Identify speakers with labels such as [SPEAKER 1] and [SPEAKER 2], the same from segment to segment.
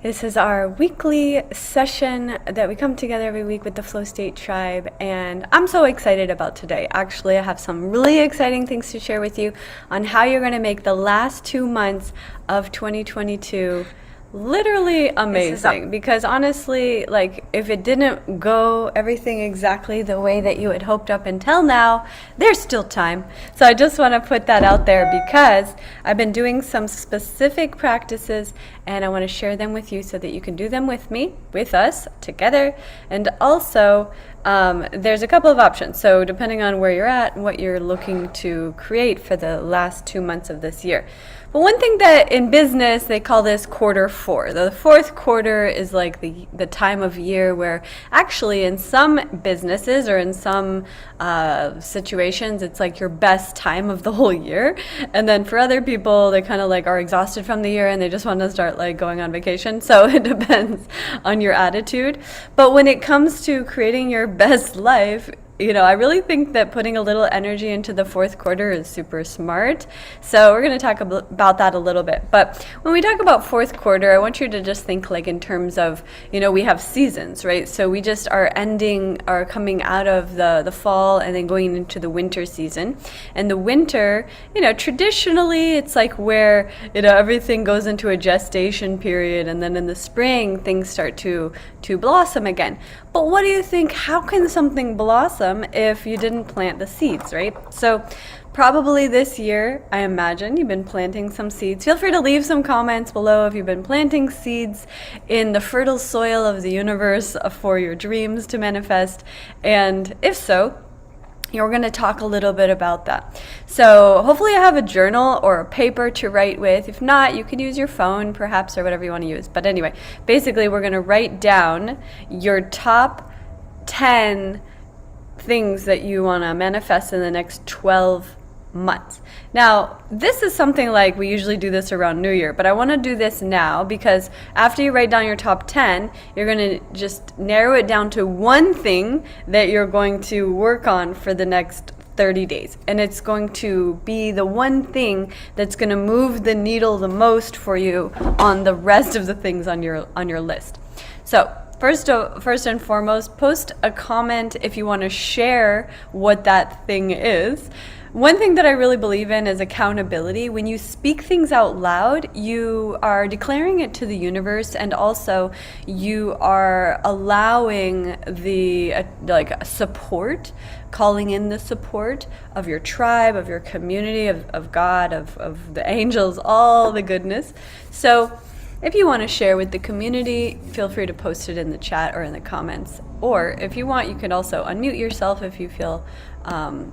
[SPEAKER 1] This is our weekly session that we come together every week with the Flow State Tribe, and I'm so excited about today. Actually, I have some really exciting things to share with you on how you're going to make the last 2 months of 2022 literally amazing. Because honestly, like, if it didn't go everything exactly the way that you had hoped up until now, there's still time. So I just want to put that out there because I've been doing some specific practices and I want to share them with you so that you can do them with me, with us, together. And also, there's a couple of options. So depending on where you're at and what you're looking to create for the last 2 months of this year. But one thing that in business, they call this quarter four. The fourth quarter is like the time of year where actually in some businesses or in some situations, it's like your best time of the whole year. And then for other people, they kind of like are exhausted from the year and they just want to start like going on vacation. So it depends on your attitude. But when it comes to creating your best life, I really think that putting a little energy into the fourth quarter is super smart. So we're going to talk about that a little bit. But when we talk about fourth quarter, I want you to just think like in terms of, we have seasons, right? So we just are coming out of the fall and then going into the winter season. And the winter, traditionally it's like where, everything goes into a gestation period. And then in the spring, things start to blossom again. But what do you think? How can something blossom if you didn't plant the seeds, right? So probably this year, I imagine you've been planting some seeds. Feel free to leave some comments below if you've been planting seeds in the fertile soil of the universe for your dreams to manifest. And if so, we're going to talk a little bit about that. So hopefully you have a journal or a paper to write with. If not, you can use your phone perhaps or whatever you want to use. But anyway, basically we're going to write down your top 10 things that you want to manifest in the next 12 months. Now, this is something like we usually do this around New Year, but I want to do this now because after you write down your top 10, you're going to just narrow it down to one thing that you're going to work on for the next 30 days. And it's going to be the one thing that's going to move the needle the most for you on the rest of the things on your list. So, First and foremost, post a comment if you want to share what that thing is. One thing that I really believe in is accountability. When you speak things out loud, you are declaring it to the universe, and also you are allowing the support, calling in the support of your tribe, of your community, of God, of the angels, all the goodness. So if you want to share with the community, feel free to post it in the chat or in the comments. Or if you want, you can also unmute yourself if you feel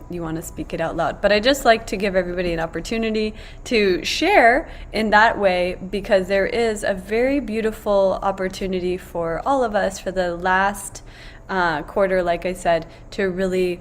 [SPEAKER 1] you want to speak it out loud. But I just like to give everybody an opportunity to share in that way because there is a very beautiful opportunity for all of us for the last quarter, like I said, to really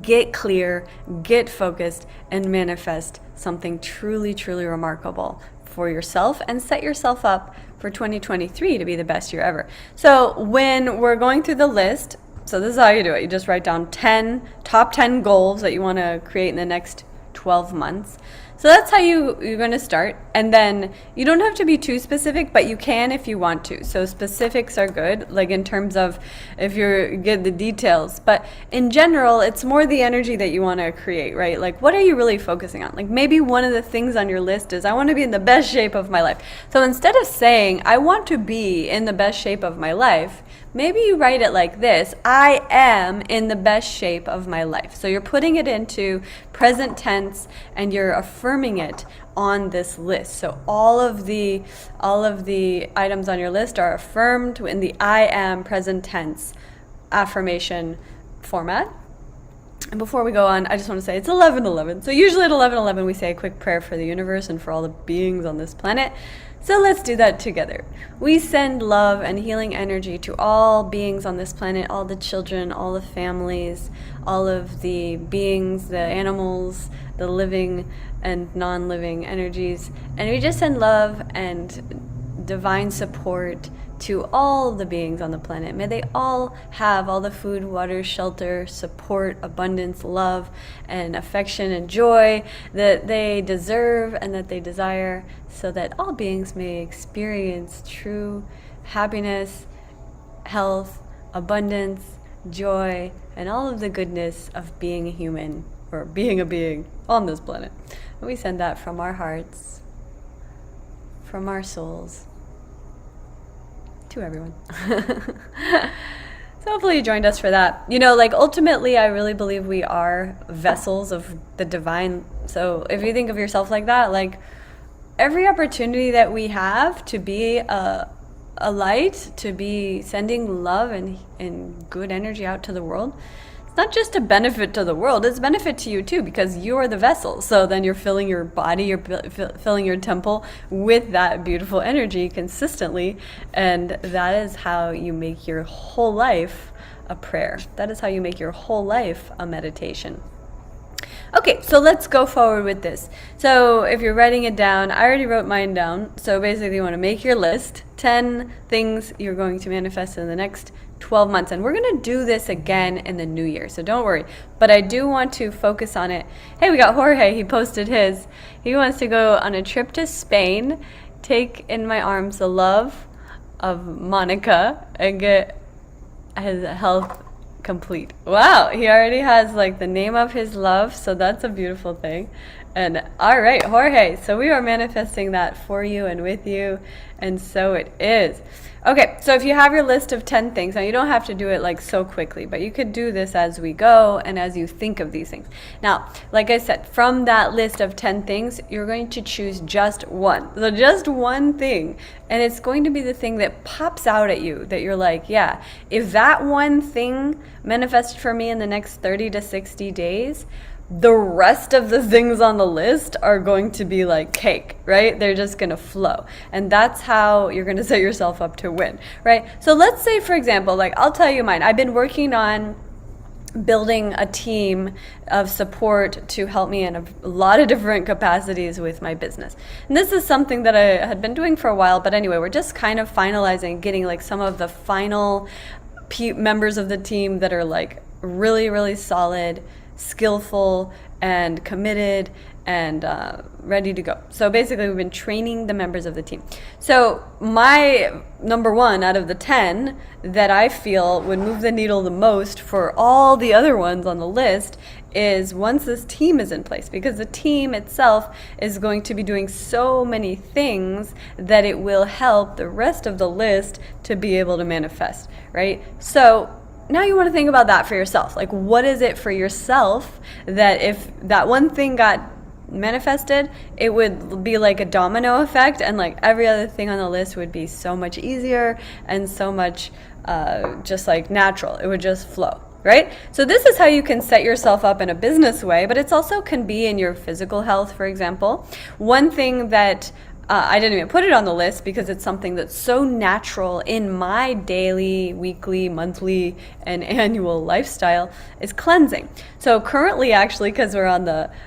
[SPEAKER 1] get clear, get focused, and manifest something truly, truly remarkable for yourself and set yourself up for 2023 to be the best year ever. So when we're going through the list, so this is how you do it. You just write down top 10 goals that you want to create in the next 12 months. So that's how you're going to start. And then you don't have to be too specific, but you can if you want to. So specifics are good, like in terms of if you get the details. But in general, it's more the energy that you want to create, right? Like, what are you really focusing on? Like, maybe one of the things on your list is I want to be in the best shape of my life. So instead of saying I want to be in the best shape of my life, maybe you write it like this: I am in the best shape of my life. So you're putting it into present tense and you're affirming it on this list. So all of the items on your list are affirmed in the I am present tense affirmation format. And before we go on, I just want to say it's 11:11. So usually at 11:11 we say a quick prayer for the universe and for all the beings on this planet. So let's do that together. We send love and healing energy to all beings on this planet, all the children, all the families, all of the beings, the animals, the living and non-living energies. And we just send love and divine support to all the beings on the planet. May they all have all the food, water, shelter, support, abundance, love, and affection and joy that they deserve and that they desire, so that all beings may experience true happiness, health, abundance, joy, and all of the goodness of being a human, or being a being on this planet. And we send that from our hearts, from our souls, to everyone. So hopefully you joined us for that. You know, like, ultimately, I really believe we are vessels of the divine. So if you think of yourself like that, like, every opportunity that we have to be a light, to be sending love and good energy out to the world, it's not just a benefit to the world, it's a benefit to you too, because you are the vessel. So then you're filling your body, you're filling your temple with that beautiful energy consistently, and that is how you make your whole life a prayer. That is how you make your whole life a meditation. Okay, so let's go forward with this. So if you're writing it down, I already wrote mine down. So basically you want to make your list, 10 things you're going to manifest in the next 12 months. And we're going to do this again in the new year, so don't worry. But I do want to focus on it. Hey, we got Jorge. He posted his. He wants to go on a trip to Spain, take in my arms the love of Monica, and get his health complete. Wow, he already has like the name of his love, so that's a beautiful thing. And all right, Jorge, so we are manifesting that for you and with you, and so it is. Okay, so if you have your list of 10 things, now you don't have to do it like so quickly, but you could do this as we go and as you think of these things. Now, like I said, from that list of 10 things, you're going to choose just one. So just one thing, and it's going to be the thing that pops out at you, that you're like, yeah, if that one thing manifested for me in the next 30 to 60 days, the rest of the things on the list are going to be like cake, right? They're just going to flow. And that's how you're going to set yourself up to win, right? So let's say, for example, like, I'll tell you mine. I've been working on building a team of support to help me in a lot of different capacities with my business. And this is something that I had been doing for a while, but anyway, we're just kind of finalizing, getting like some of the final members of the team that are like really, really solid, skillful, and committed, and ready to go. So basically, we've been training the members of the team. So my number one out of the 10 that I feel would move the needle the most for all the other ones on the list is once this team is in place, because the team itself is going to be doing so many things that it will help the rest of the list to be able to manifest, right? So now you want to think about that for yourself. Like, what is it for yourself that if that one thing got manifested, it would be like a domino effect, and like every other thing on the list would be so much easier and so much just like natural. It would just flow, right? So this is how you can set yourself up in a business way, but it's also can be in your physical health, for example. One thing that I didn't even put it on the list because it's something that's so natural in my daily, weekly, monthly, and annual lifestyle is cleansing. So currently, actually, because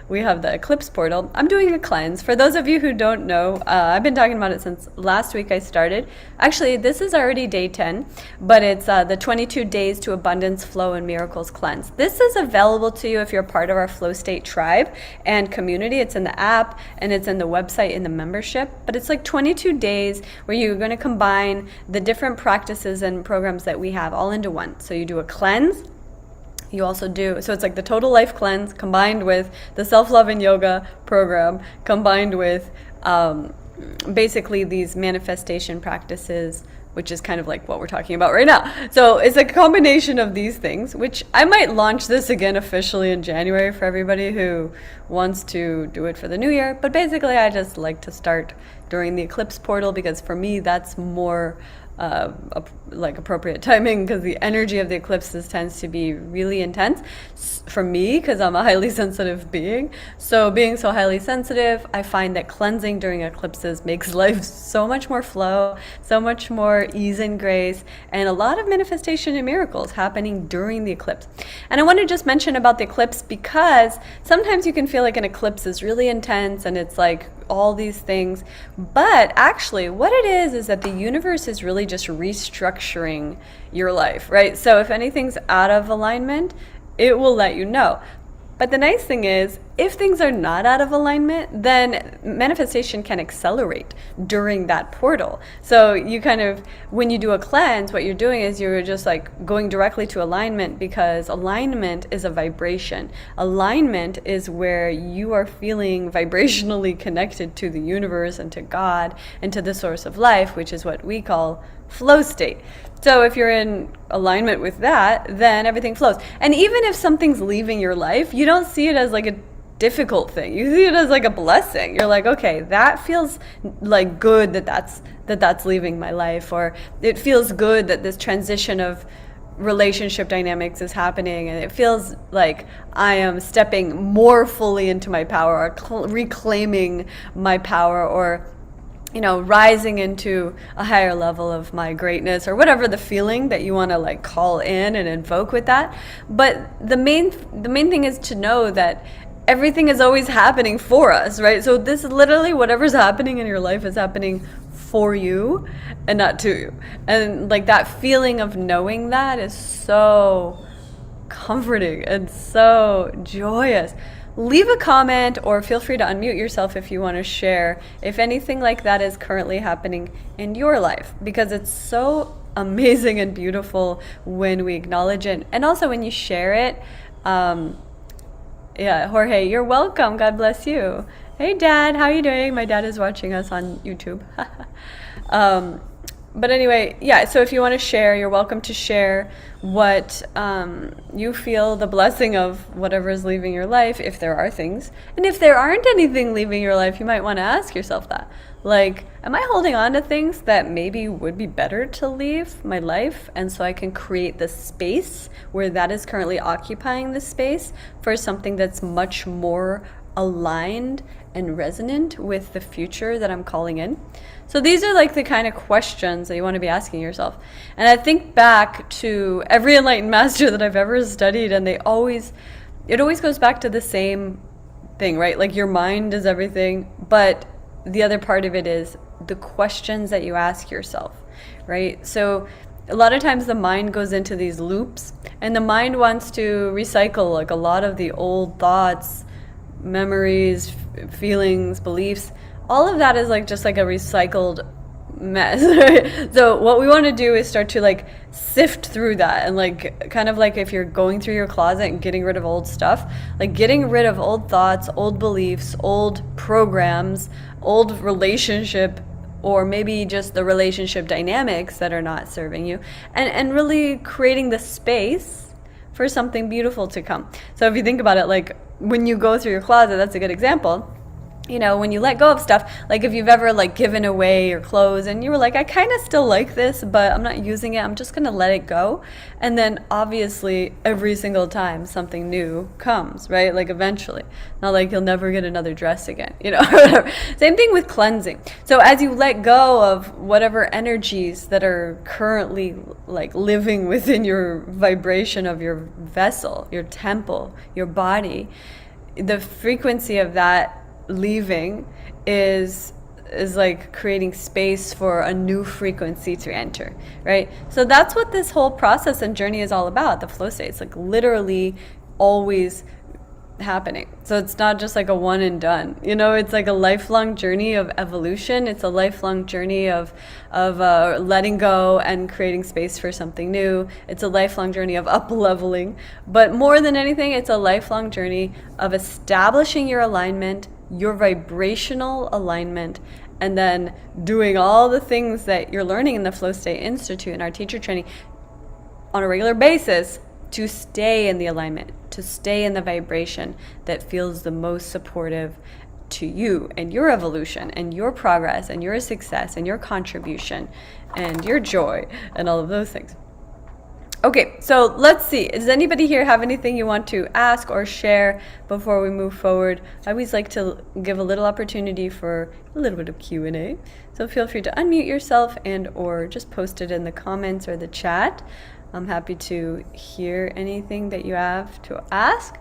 [SPEAKER 1] we have the Eclipse portal, I'm doing a cleanse. For those of you who don't know, I've been talking about it since last week I started. Actually, this is already day 10, but it's the 22 Days to Abundance, Flow, and Miracles cleanse. This is available to you if you're part of our Flow State tribe and community. It's in the app and it's in the website in the membership. But it's like 22 days where you're going to combine the different practices and programs that we have all into one. So you do a cleanse. You also do, so it's like the total life cleanse combined with the self-love and yoga program, combined with basically these manifestation practices, which is kind of like what we're talking about right now. So it's a combination of these things, which I might launch this again officially in January for everybody who wants to do it for the new year. But basically, I just like to start during the Eclipse portal because for me, that's more like appropriate timing, because the energy of the eclipses tends to be really intense for me because I'm a highly sensitive being. So being so highly sensitive, I find that cleansing during eclipses makes life so much more flow, so much more ease and grace, and a lot of manifestation and miracles happening during the eclipse. And I want to just mention about the eclipse because sometimes you can feel like an eclipse is really intense and it's like all these things. But actually, what it is that the universe is really just restructuring your life, right? So if anything's out of alignment, it will let you know. But the nice thing is, if things are not out of alignment, then manifestation can accelerate during that portal. So you kind of, when you do a cleanse, what you're doing is you're just like going directly to alignment, because alignment is a vibration. Alignment is where you are feeling vibrationally connected to the universe and to God and to the source of life, which is what we call flow state. So if you're in alignment with that, then everything flows. And even if something's leaving your life, you don't see it as like a difficult thing. You see it as like a blessing. You're like, okay, that feels like good that's leaving my life, or it feels good that this transition of relationship dynamics is happening, and it feels like I am stepping more fully into my power, or reclaiming my power, or rising into a higher level of my greatness, or whatever the feeling that you want to like call in and invoke with that. But the main thing is to know that everything is always happening for us, right? So this is literally, whatever's happening in your life is happening for you and not to you. And like that feeling of knowing that is so comforting and so joyous. Leave a comment, or feel free to unmute yourself if you want to share if anything like that is currently happening in your life, because it's so amazing and beautiful when we acknowledge it, and also when you share it. Jorge, you're welcome. God bless you. Hey, Dad, how are you doing? My dad is watching us on YouTube. But anyway, so if you want to share, you're welcome to share what you feel the blessing of whatever is leaving your life, if there are things. And if there aren't anything leaving your life, you might want to ask yourself that. Like, am I holding on to things that maybe would be better to leave my life? And so I can create the space where that is currently occupying the space for something that's much more aligned and resonant with the future that I'm calling in. So these are like the kind of questions that you want to be asking yourself. And I think back to every enlightened master that I've ever studied, and it always goes back to the same thing, right? Like, your mind is everything, but the other part of it is the questions that you ask yourself, right? So a lot of times the mind goes into these loops, and the mind wants to recycle like a lot of the old thoughts, memories, feelings, beliefs. All of that is like just like a recycled mess. Right? So what we want to do is start to like sift through that, and like kind of like if you're going through your closet and getting rid of old stuff, like getting rid of old thoughts, old beliefs, old programs, old relationship, or maybe just the relationship dynamics that are not serving you, and really creating the space for something beautiful to come. So if you think about it, like when you go through your closet, that's a good example. When you let go of stuff, like if you've ever like given away your clothes and you were like, I kind of still like this, but I'm not using it, I'm just going to let it go. And then obviously every single time something new comes, right? Like eventually, not like you'll never get another dress again, whatever. Same thing with cleansing. So as you let go of whatever energies that are currently like living within your vibration of your vessel, your temple, your body, the frequency of that leaving is like creating space for a new frequency to enter, right? So that's what this whole process and journey is all about. The flow state, it's like literally always happening. So it's not just like a one and done, it's like a lifelong journey of evolution. It's a lifelong journey of letting go and creating space for something new. It's a lifelong journey of up leveling, but more than anything, it's a lifelong journey of establishing your alignment, your vibrational alignment, and then doing all the things that you're learning in the Flow State Institute and our teacher training on a regular basis to stay in the alignment, to stay in the vibration that feels the most supportive to you and your evolution and your progress and your success and your contribution and your joy and all of those things. Okay, so let's see. Does anybody here have anything you want to ask or share before we move forward? I always like to give a little opportunity for a little bit of Q&A. So feel free to unmute yourself and or just post it in the comments or the chat. I'm happy to hear anything that you have to ask.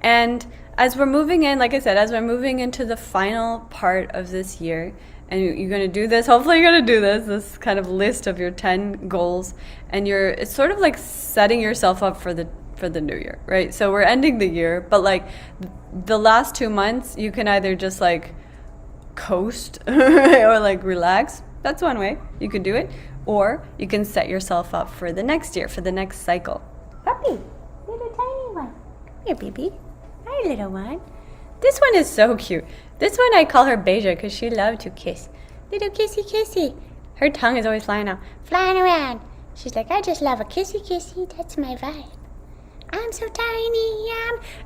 [SPEAKER 1] And as we're moving in, like I said, as we're moving into the final part of this year, and you're going to do this, hopefully you're going to do this kind of list of your 10 goals, and it's sort of like setting yourself up for the new year, right? So we're ending the year, but like the last 2 months, you can either just like coast or like relax. That's one way you could do it. Or you can set yourself up for the next year, for the next cycle. Puppy, little tiny one. Come here, baby. Hi, little one. This one is so cute. This one I call her Beja because she loved to kiss. Little kissy kissy. Her tongue is always flying out, flying around. She's like, I just love a kissy kissy. That's my vibe. I'm so tiny.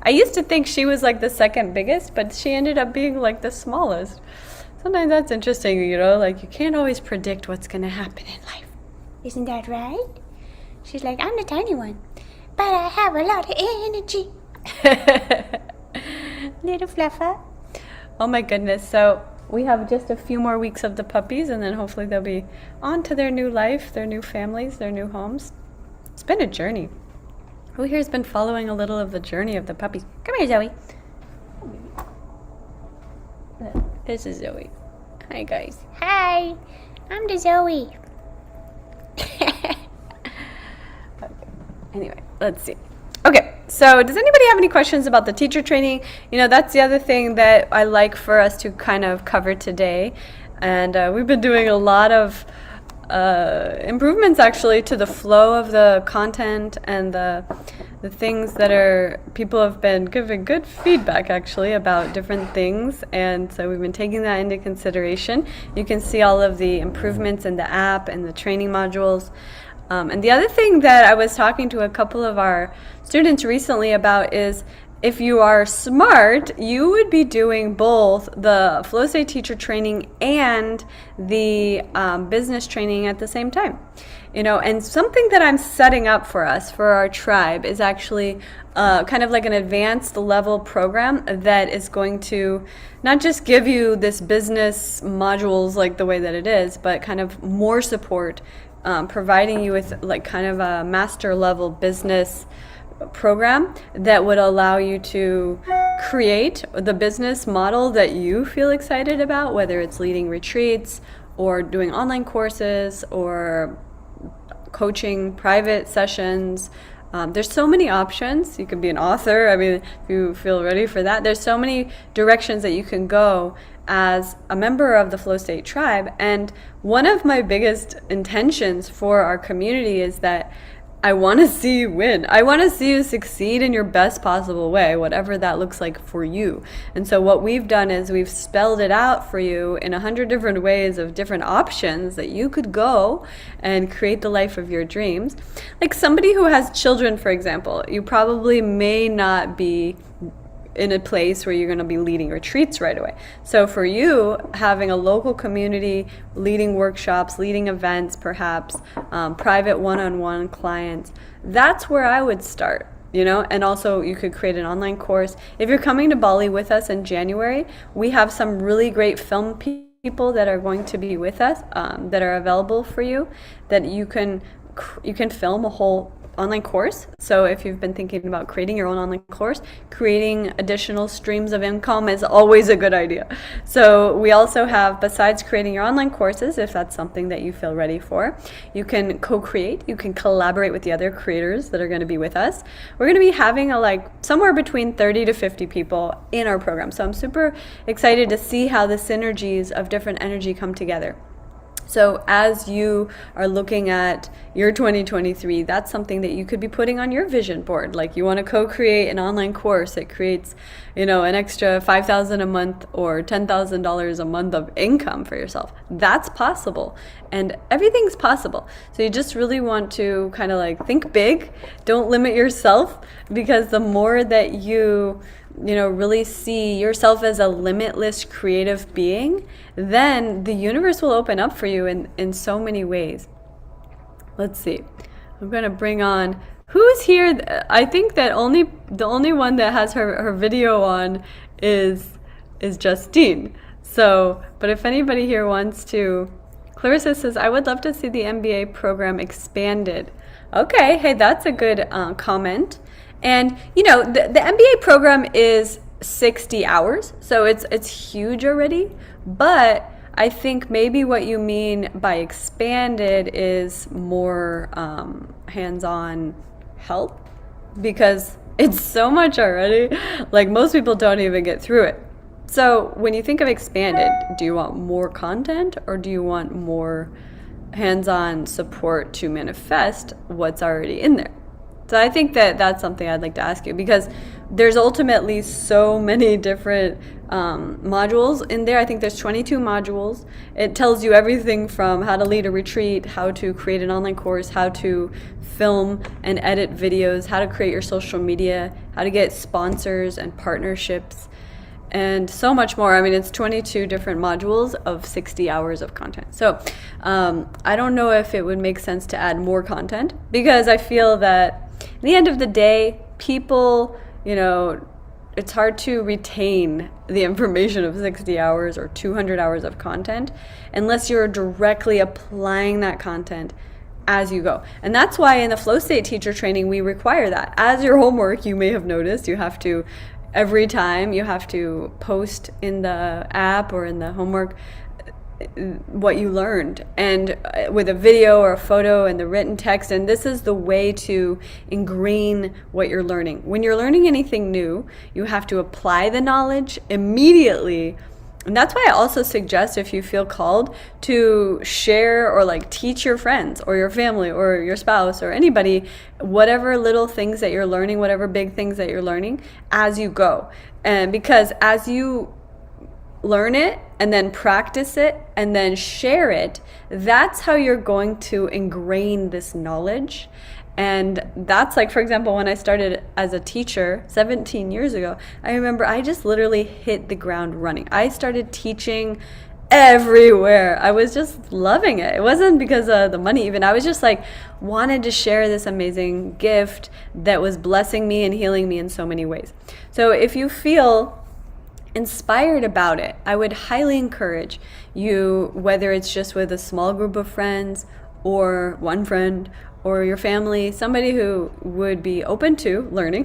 [SPEAKER 1] I used to think she was like the second biggest, but she ended up being like the smallest. Sometimes that's interesting, you know, like you can't always predict what's going to happen in life. Isn't that right? She's like, I'm the tiny one, but I have a lot of energy. Little fluffer. Oh my goodness. So we have just a few more weeks of the puppies, and then hopefully they'll be on to their new life, their new families, their new homes. It's been a journey. Who here has been following a little of the journey of the puppies? Come here, Zoe. This is Zoe. Hi, guys. Hi. I'm the Zoe. Okay. Anyway, let's see. Okay, so does anybody have any questions about the teacher training? You know, that's the other thing that I like for us to kind of cover today. And we've been doing a lot of improvements actually to the flow of the content and the things that people have been giving good feedback actually about different things, and so we've been taking that into consideration. You can see all of the improvements in the app and the training modules. And the other thing that I was talking to a couple of our students recently about is if you are smart, you would be doing both the Flow State teacher training and the business training at the same time. You know, and something that I'm setting up for us, for our tribe, is actually kind of like an advanced level program that is going to not just give you this business modules like the way that it is, but kind of more support, providing you with like kind of a master level business program that would allow you to create the business model that you feel excited about, whether it's leading retreats or doing online courses or coaching private sessions. There's so many options. You could be an author. I mean, if you feel ready for that, there's so many directions that you can go as a member of the Flow State tribe. And one of my biggest intentions for our community is that I want to see you win. I want to see you succeed in your best possible way, whatever that looks like for you. And so what we've done is we've spelled it out for you in 100 different ways of different options that you could go and create the life of your dreams. Like somebody who has children, for example, you probably may not be in a place where you're going to be leading retreats right away. So for you, having a local community, leading workshops, leading events, perhaps private one-on-one clients, that's where I would start, you know. And also you could create an online course. If you're coming to Bali with us in January, we have some really great film people that are going to be with us that are available for you, that you can film a whole online course. So if you've been thinking about creating your own online course, creating additional streams of income is always a good idea. So we also have, besides creating your online courses, if that's something that you feel ready for, you can co-create, you can collaborate with the other creators that are going to be with us. We're going to be having somewhere between 30 to 50 people in our program. So I'm super excited to see how the synergies of different energy come together. So as you are looking at your 2023, that's something that you could be putting on your vision board. Like you want to co-create an online course that creates, you know, an extra $5,000 a month or $10,000 a month of income for yourself. That's possible, and everything's possible. So you just really want to kind of like think big. Don't limit yourself, because the more that you really see yourself as a limitless creative being, then the universe will open up for you in so many ways. Let's see. I'm going to bring on, who's here? I think that the only one that has her video on is Justine. So, but if anybody here wants to, Clarissa says, I would love to see the MBA program expanded. Okay, hey, that's a good comment. And, you know, the MBA program is 60 hours. So it's huge already, but I think maybe what you mean by expanded is more hands-on help, because it's so much already. Like most people don't even get through it. So when you think of expanded, do you want more content or do you want more hands-on support to manifest what's already in there? So I think that that's something I'd like to ask you, because there's ultimately so many different modules in there. I think there's 22 modules. It tells you everything from how to lead a retreat, how to create an online course, how to film and edit videos, how to create your social media, how to get sponsors and partnerships, and so much more. I mean, it's 22 different modules of 60 hours of content. So I don't know if it would make sense to add more content, because I feel that at the end of the day, people, it's hard to retain the information of 60 hours or 200 hours of content unless you're directly applying that content as you go. And that's why in the flow state teacher training, we require that. As your homework, you may have noticed, you have to, every time you have to post in the app or in the homework what you learned, and with a video or a photo and the written text. And this is the way to ingrain what you're learning. When you're learning anything new, you have to apply the knowledge immediately. And that's why I also suggest, if you feel called, to share or like teach your friends or your family or your spouse or anybody whatever little things that you're learning, whatever big things that you're learning as you go. And because as you learn it and then practice it and then share it, that's how you're going to ingrain this knowledge. And that's like, for example, when I started as a teacher 17 years ago, I remember I just literally hit the ground running. I started teaching everywhere. I was just loving it. It wasn't because of the money even. I was just like, wanted to share this amazing gift that was blessing me and healing me in so many ways. So if you feel inspired about it, I would highly encourage you, whether it's just with a small group of friends or one friend or your family, somebody who would be open to learning,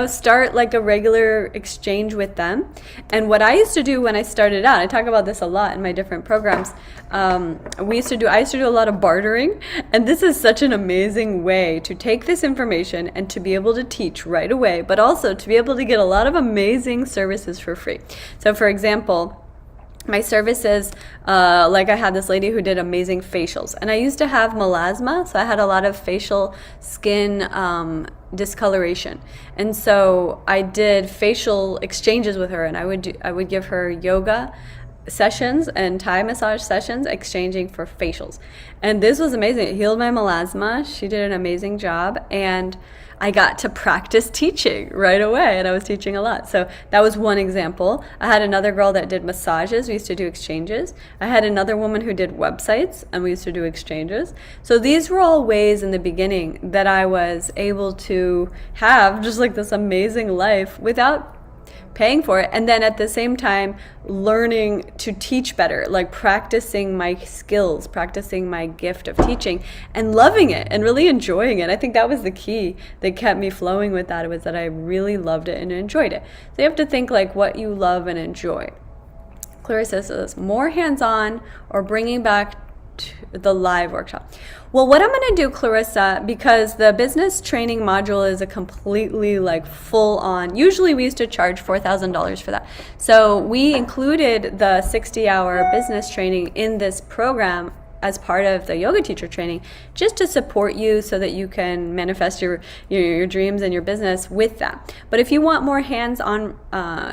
[SPEAKER 1] start like a regular exchange with them. And what I used to do when I started out, I talk about this a lot in my different programs, I used to do a lot of bartering. And this is such an amazing way to take this information and to be able to teach right away, but also to be able to get a lot of amazing services for free. So for example, my services, like I had this lady who did amazing facials, and I used to have melasma, so I had a lot of facial skin discoloration, and so I did facial exchanges with her, and I would give her yoga sessions and Thai massage sessions exchanging for facials. And this was amazing. It healed my melasma. She did an amazing job, and I got to practice teaching right away, and I was teaching a lot. So that was one example. I had another girl that did massages. We used to do exchanges. I had another woman who did websites, and we used to do exchanges. So these were all ways in the beginning that I was able to have just like this amazing life without paying for it, and then at the same time learning to teach better, like practicing my skills, practicing my gift of teaching, and loving it and really enjoying it. I think that was the key that kept me flowing with that, was that I really loved it and enjoyed it. So you have to think like what you love and enjoy. Clarissa says more hands-on or bringing back the live workshop. Well, what I'm going to do, Clarissa, because the business training module is a completely like full on, usually we used to charge $4,000 for that. So we included the 60-hour business training in this program as part of the yoga teacher training, just to support you so that you can manifest your dreams and your business with that. But if you want more hands-on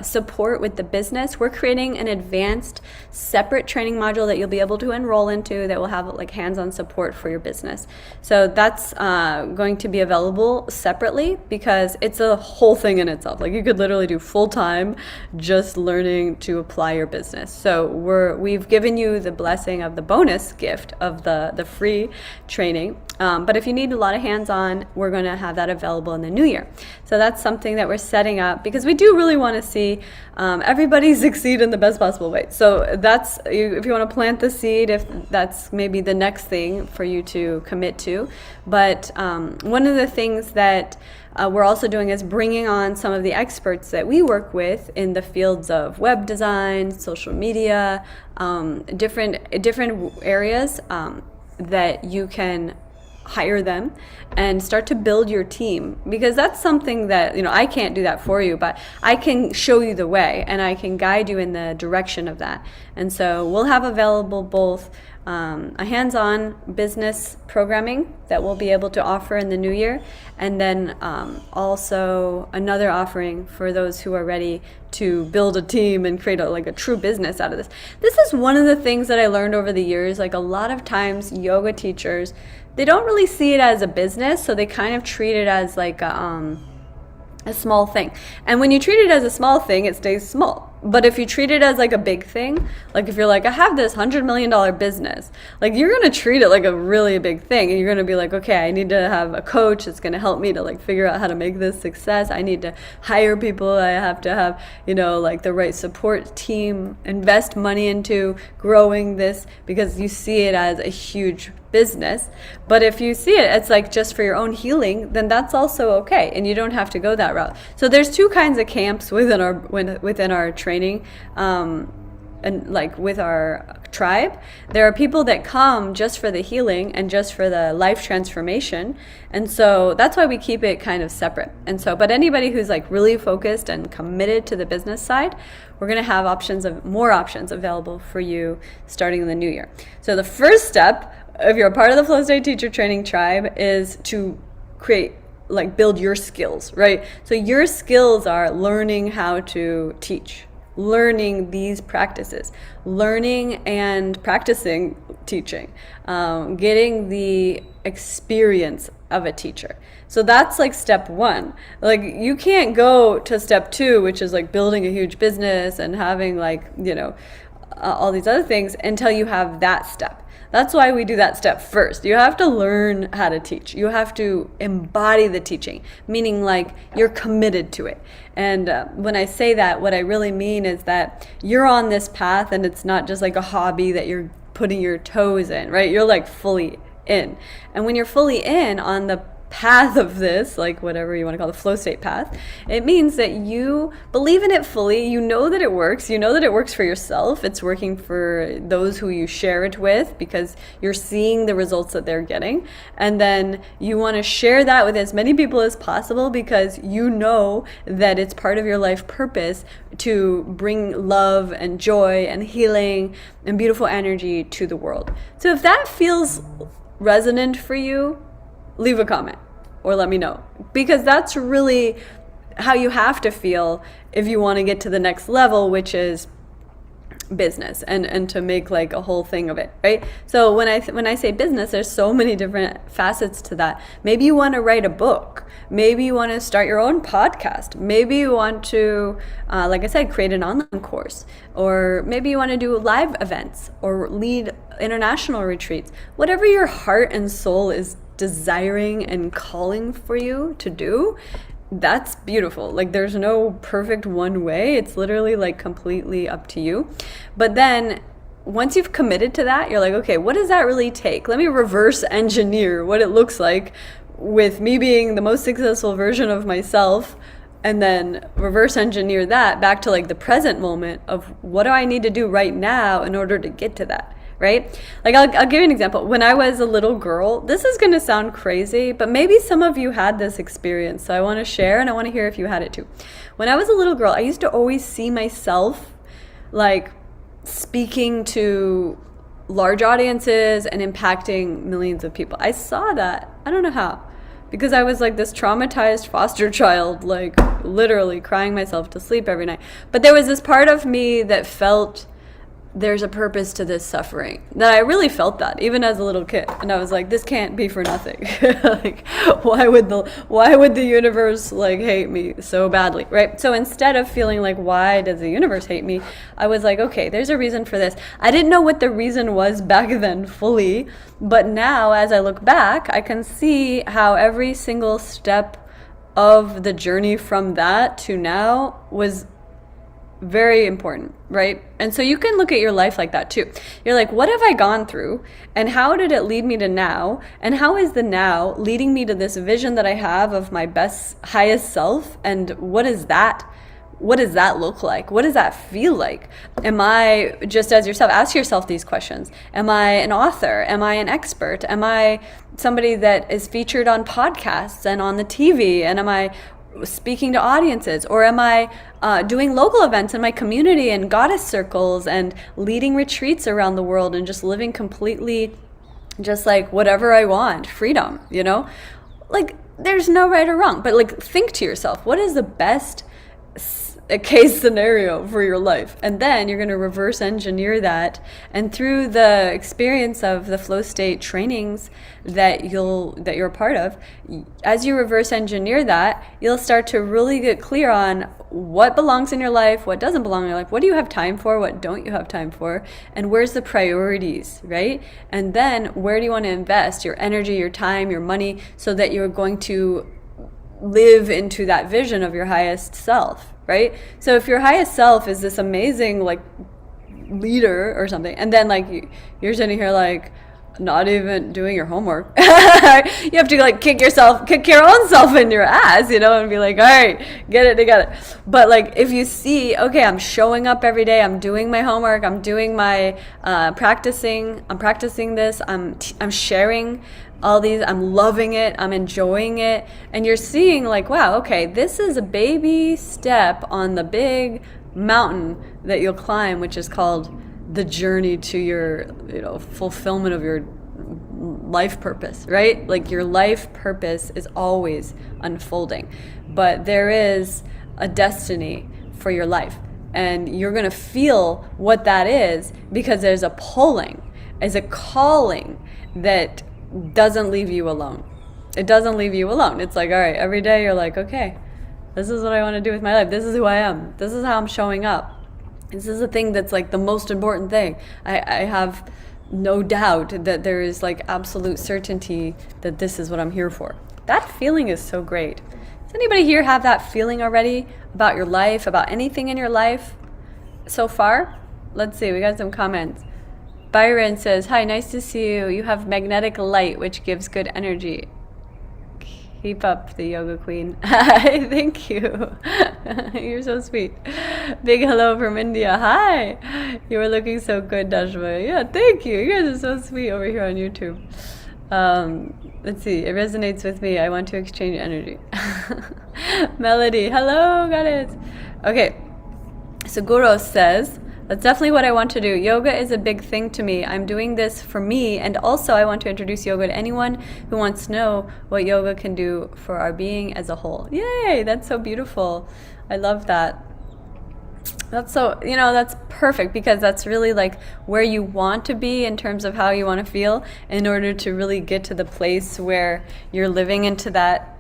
[SPEAKER 1] support with the business, we're creating an advanced separate training module that you'll be able to enroll into that will have like hands-on support for your business. So that's going to be available separately, because it's a whole thing in itself. Like you could literally do full-time just learning to apply your business. So we've given you the blessing of the bonus gift gift of the free training. But if you need a lot of hands-on, we're going to have that available in the new year. So that's something that we're setting up because we do really want to see everybody succeed in the best possible way. So that's, if you want to plant the seed, if that's maybe the next thing for you to commit to. But one of the things that we're also doing is bringing on some of the experts that we work with in the fields of web design, social media, different areas that you can hire them and start to build your team, because that's something that, I can't do that for you, but I can show you the way and I can guide you in the direction of that. And so we'll have available both a hands-on business programming that we'll be able to offer in the new year, and then also another offering for those who are ready to build a team and create a true business out of this. This is one of the things that I learned over the years. Like, a lot of times yoga teachers, they don't really see it as a business, so they kind of treat it as like a small thing. And when you treat it as a small thing, it stays small. But if you treat it as like a big thing, like if you're like, I have this $100 million business, like you're going to treat it like a really big thing. And you're going to be like, okay, I need to have a coach that's going to help me to like figure out how to make this success. I need to hire people. I have to have, like the right support team, invest money into growing this, because you see it as a huge business. But if you see it, it's like just for your own healing, then that's also okay. And you don't have to go that route. So there's two kinds of camps within our training, and like with our tribe. There are people that come just for the healing and just for the life transformation. And so that's why we keep it kind of separate. And so, but anybody who's like really focused and committed to the business side, we're going to have more options available for you starting in the new year. So the first step, if you're a part of the Flow State Teacher Training Tribe, is to build your skills, right? So your skills are learning how to teach, learning these practices, learning and practicing teaching, getting the experience of a teacher. So that's like step one. Like, you can't go to step two, which is like building a huge business and having all these other things, until you have that step. That's why we do that step first. You have to learn how to teach. You have to embody the teaching, meaning like you're committed to it. And when I say that, what I really mean is that you're on this path, and it's not just like a hobby that you're putting your toes in, right? You're like fully in. And when you're fully in on the path of this, like whatever you want to call the flow state path, it means that you believe in it fully. You know that it works. You know that it works for yourself. It's working for those who you share it with, because you're seeing the results that they're getting. And then you want to share that with as many people as possible, because you know that it's part of your life purpose to bring love and joy and healing and beautiful energy to the world. So if that feels resonant for you, leave a comment or let me know, because that's really how you have to feel if you want to get to the next level, which is business, and to make like a whole thing of it, right? So when I say business, there's so many different facets to that. Maybe you want to write a book. Maybe you want to start your own podcast. Maybe you want to, like I said, create an online course, or maybe you want to do live events or lead international retreats. Whatever your heart and soul is desiring and calling for you to do, that's beautiful. Like, there's no perfect one way. It's literally like completely up to you. But then once you've committed to that, you're like, okay, what does that really take? Let me reverse engineer what it looks like with me being the most successful version of myself, and then reverse engineer that back to like the present moment of what do I need to do right now in order to get to that. Right? Like, I'll give you an example. When I was a little girl, this is going to sound crazy, but maybe some of you had this experience. So I want to share, and I want to hear if you had it too. When I was a little girl, I used to always see myself like speaking to large audiences and impacting millions of people. I saw that. I don't know how. Because I was like this traumatized foster child, like literally crying myself to sleep every night. But there was this part of me that felt there's a purpose to this suffering. That I really felt that even as a little kid, and I was like, this can't be for nothing. Like, why would the universe like hate me so badly, right? So instead of feeling like, why does the universe hate me, I was like, okay, there's a reason for this. I didn't know what the reason was back then fully, but now as I look back, I can see how every single step of the journey from that to now was very important, right? And so you can look at your life like that too. You're like, what have I gone through, and how did it lead me to now, and how is the now leading me to this vision that I have of my best, highest self, and what does that look like? What does that feel like? Am I, just as yourself, ask yourself these questions. Am I an author? Am I an expert? Am I somebody that is featured on podcasts and on the TV? And am I speaking to audiences, or am I doing local events in my community and goddess circles and leading retreats around the world and just living completely just like whatever I want, freedom, you know? Like, there's no right or wrong, but like, think to yourself, what is the best case scenario for your life? And then you're going to reverse engineer that, and through the experience of the flow state trainings that you're a part of, as you reverse engineer that, you'll start to really get clear on what belongs in your life, what doesn't belong in your life, what do you have time for, what don't you have time for, and where's the priorities, right? And then where do you want to invest your energy, your time, your money, so that you're going to live into that vision of your highest self, right? So if your highest self is this amazing like leader or something, and then like you're sitting here like not even doing your homework, you have to like kick your own self in your ass, you know, and be like, all right, get it together. But like, if you see, okay, I'm showing up every day, I'm doing my homework, I'm doing my I'm practicing this, I'm sharing all these, I'm loving it, I'm enjoying it, and you're seeing like, wow, okay, this is a baby step on the big mountain that you'll climb, which is called the journey to your, you know, fulfillment of your life purpose, right? Like, your life purpose is always unfolding, but there is a destiny for your life, and you're going to feel what that is, because there's a pulling, there's a calling that doesn't leave you alone. It doesn't leave you alone. It's like, all right, every day you're like, okay, this is what I want to do with my life. This is who I am. This is how I'm showing up. This is the thing that's like the most important thing. I have no doubt that there is like absolute certainty that this is what I'm here for. That feeling is so great. Does anybody here have that feeling already about your life, about anything in your life so far? Let's see, we got some comments. Byron says, hi, nice to see you. You have magnetic light, which gives good energy. Keep up, the yoga queen. Thank you. You're so sweet. Big hello from India. Hi. You are looking so good, Dashama. Yeah, thank you. You guys are so sweet over here on YouTube. Let's see. It resonates with me. I want to exchange energy. Melody. Hello, goddess. Okay. So Guru says, that's definitely what I want to do. Yoga is a big thing to me. I'm doing this for me, and also I want to introduce yoga to anyone who wants to know what yoga can do for our being as a whole. Yay, that's so beautiful. I love that. That's so, you know, that's perfect, because that's really like where you want to be in terms of how you want to feel, in order to really get to the place where you're living into that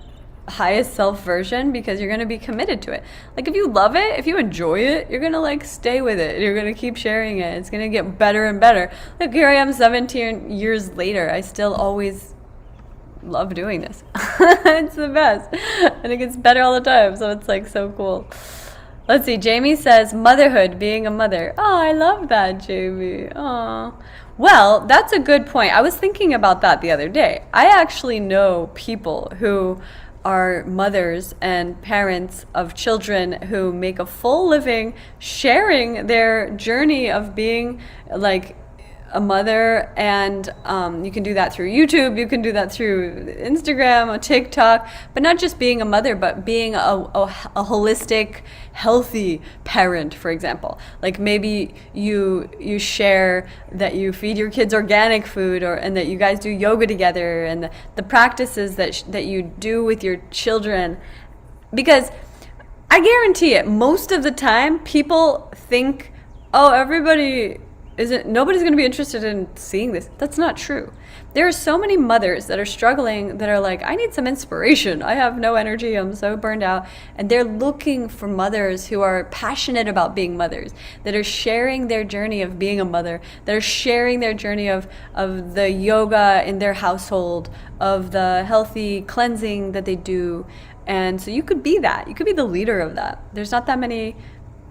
[SPEAKER 1] highest self version, because you're going to be committed to it. Like, if you love it, if you enjoy it, you're going to like stay with it. You're going to keep sharing it. It's going to get better and better. Like, here I am 17 years later. I still always love doing this. It's the best. And it gets better all the time. So it's like so cool. Let's see. Jamie says, motherhood, being a mother. Oh, I love that, Jamie. Oh. Well, that's a good point. I was thinking about that the other day. I actually know people who are mothers and parents of children who make a full living sharing their journey of being like a mother, and you can do that through YouTube, you can do that through Instagram or TikTok, but not just being a mother, but being a holistic, healthy parent, for example. Like, maybe you share that you feed your kids organic food, and that you guys do yoga together, and the practices that you do with your children. Because I guarantee it, most of the time people think, oh, everybody nobody's going to be interested in seeing this. That's not true. There are so many mothers that are struggling, that are like, I need some inspiration. I have no energy. I'm so burned out. And they're looking for mothers who are passionate about being mothers, that are sharing their journey of being a mother, that are sharing their journey of the yoga in their household, of the healthy cleansing that they do. And so you could be that. You could be the leader of that. There's not that many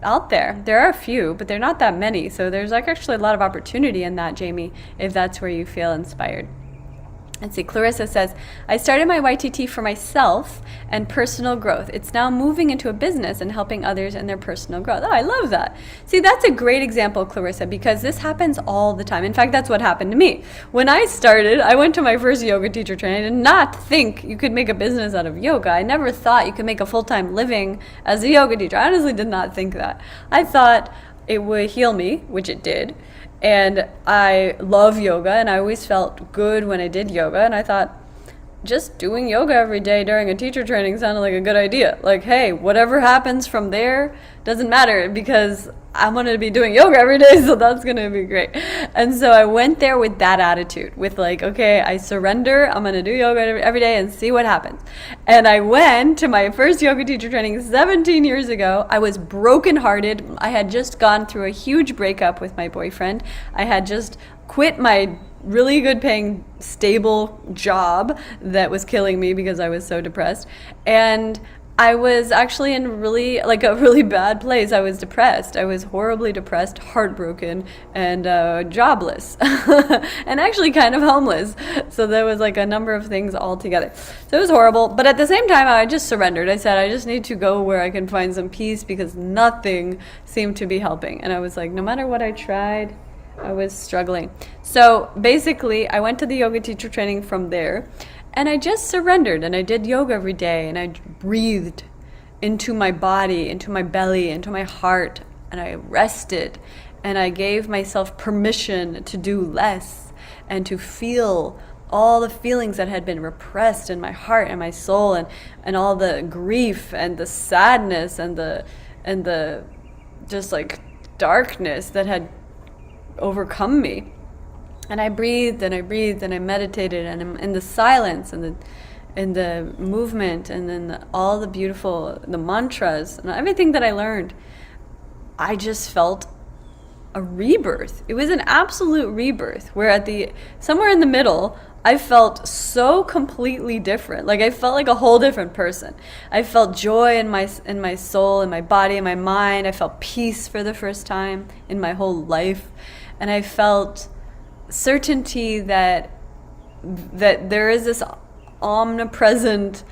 [SPEAKER 1] out there. There are a few, but they're not that many. So there's like actually a lot of opportunity in that, Jamie, if that's where you feel inspired. Let's see, Clarissa says, I started my YTT for myself and personal growth. It's now moving into a business and helping others in their personal growth. Oh, I love that. See, that's a great example, Clarissa, because this happens all the time. In fact, that's what happened to me. When I started, I went to my first yoga teacher training. I did not think you could make a business out of yoga. I never thought you could make a full-time living as a yoga teacher. I honestly did not think that. I thought it would heal me, which it did. And I love yoga, and I always felt good when I did yoga. And I thought, just doing yoga every day during a teacher training sounded like a good idea. Like, hey, whatever happens from there doesn't matter, because I'm going to be doing yoga every day, so that's going to be great. And so I went there with that attitude, with like, okay, I surrender. I'm going to do yoga every day and see what happens. And I went to my first yoga teacher training 17 years ago. I was brokenhearted. I had just gone through a huge breakup with my boyfriend. I had just quit my really good paying stable job that was killing me because I was so depressed. And I was actually in a really bad place. I was depressed. I was horribly depressed, heartbroken, and jobless, and actually kind of homeless. So there was like a number of things all together. So it was horrible. But at the same time, I just surrendered. I said, I just need to go where I can find some peace, because nothing seemed to be helping. And I was like, no matter what I tried, I was struggling. So basically, I went to the yoga teacher training from there, and I just surrendered, and I did yoga every day, and I breathed into my body, into my belly, into my heart, and I rested, and I gave myself permission to do less and to feel all the feelings that had been repressed in my heart and my soul, and all the grief and the sadness and the just like darkness that had overcome me. And I breathed and I breathed and I meditated, and in the silence and the movement, and then all the beautiful, the mantras and everything that I learned, I just felt a rebirth. It was an absolute rebirth, where somewhere in the middle, I felt so completely different. Like I felt like a whole different person. I felt joy in my soul, in my body, in my mind. I felt peace for the first time in my whole life. And I felt certainty that there is this omnipresent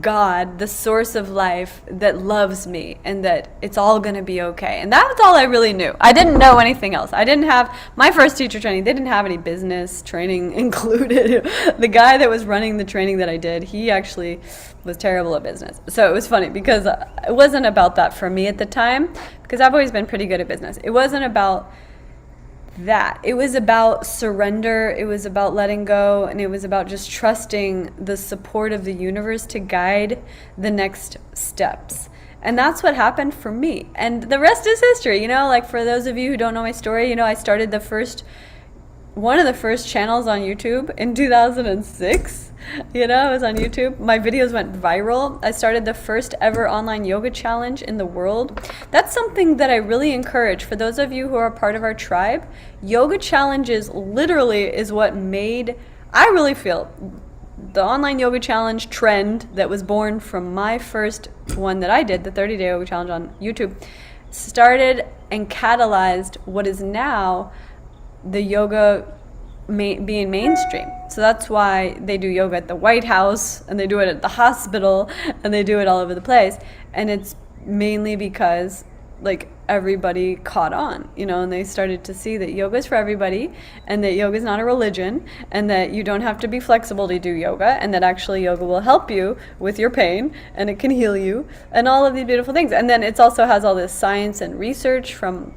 [SPEAKER 1] God, the source of life, that loves me, and that it's all going to be okay. And that's all I really knew. I didn't know anything else. I didn't have my first teacher training. They didn't have any business training included. The guy that was running the training that I did, he actually was terrible at business. So it was funny, because it wasn't about that for me at the time, because I've always been pretty good at business. It wasn't about that. It was about surrender. It was about letting go, and it was about just trusting the support of the universe to guide the next steps. And that's what happened for me. And the rest is history. Like for those of you who don't know my story, I started one of the first channels on YouTube in 2006. It was on YouTube. My videos went viral. I started the first ever online yoga challenge in the world. That's something that I really encourage for those of you who are part of our tribe. Yoga challenges literally is what made, I really feel, the online yoga challenge trend that was born from my first one that I did, the 30-day yoga challenge on YouTube, started and catalyzed what is now the yoga being mainstream. So that's why they do yoga at the White House, and they do it at the hospital, and they do it all over the place. And it's mainly because like everybody caught on, and they started to see that yoga is for everybody, and that yoga is not a religion, and that you don't have to be flexible to do yoga, and that actually yoga will help you with your pain, and it can heal you, and all of these beautiful things. And then it also has all this science and research from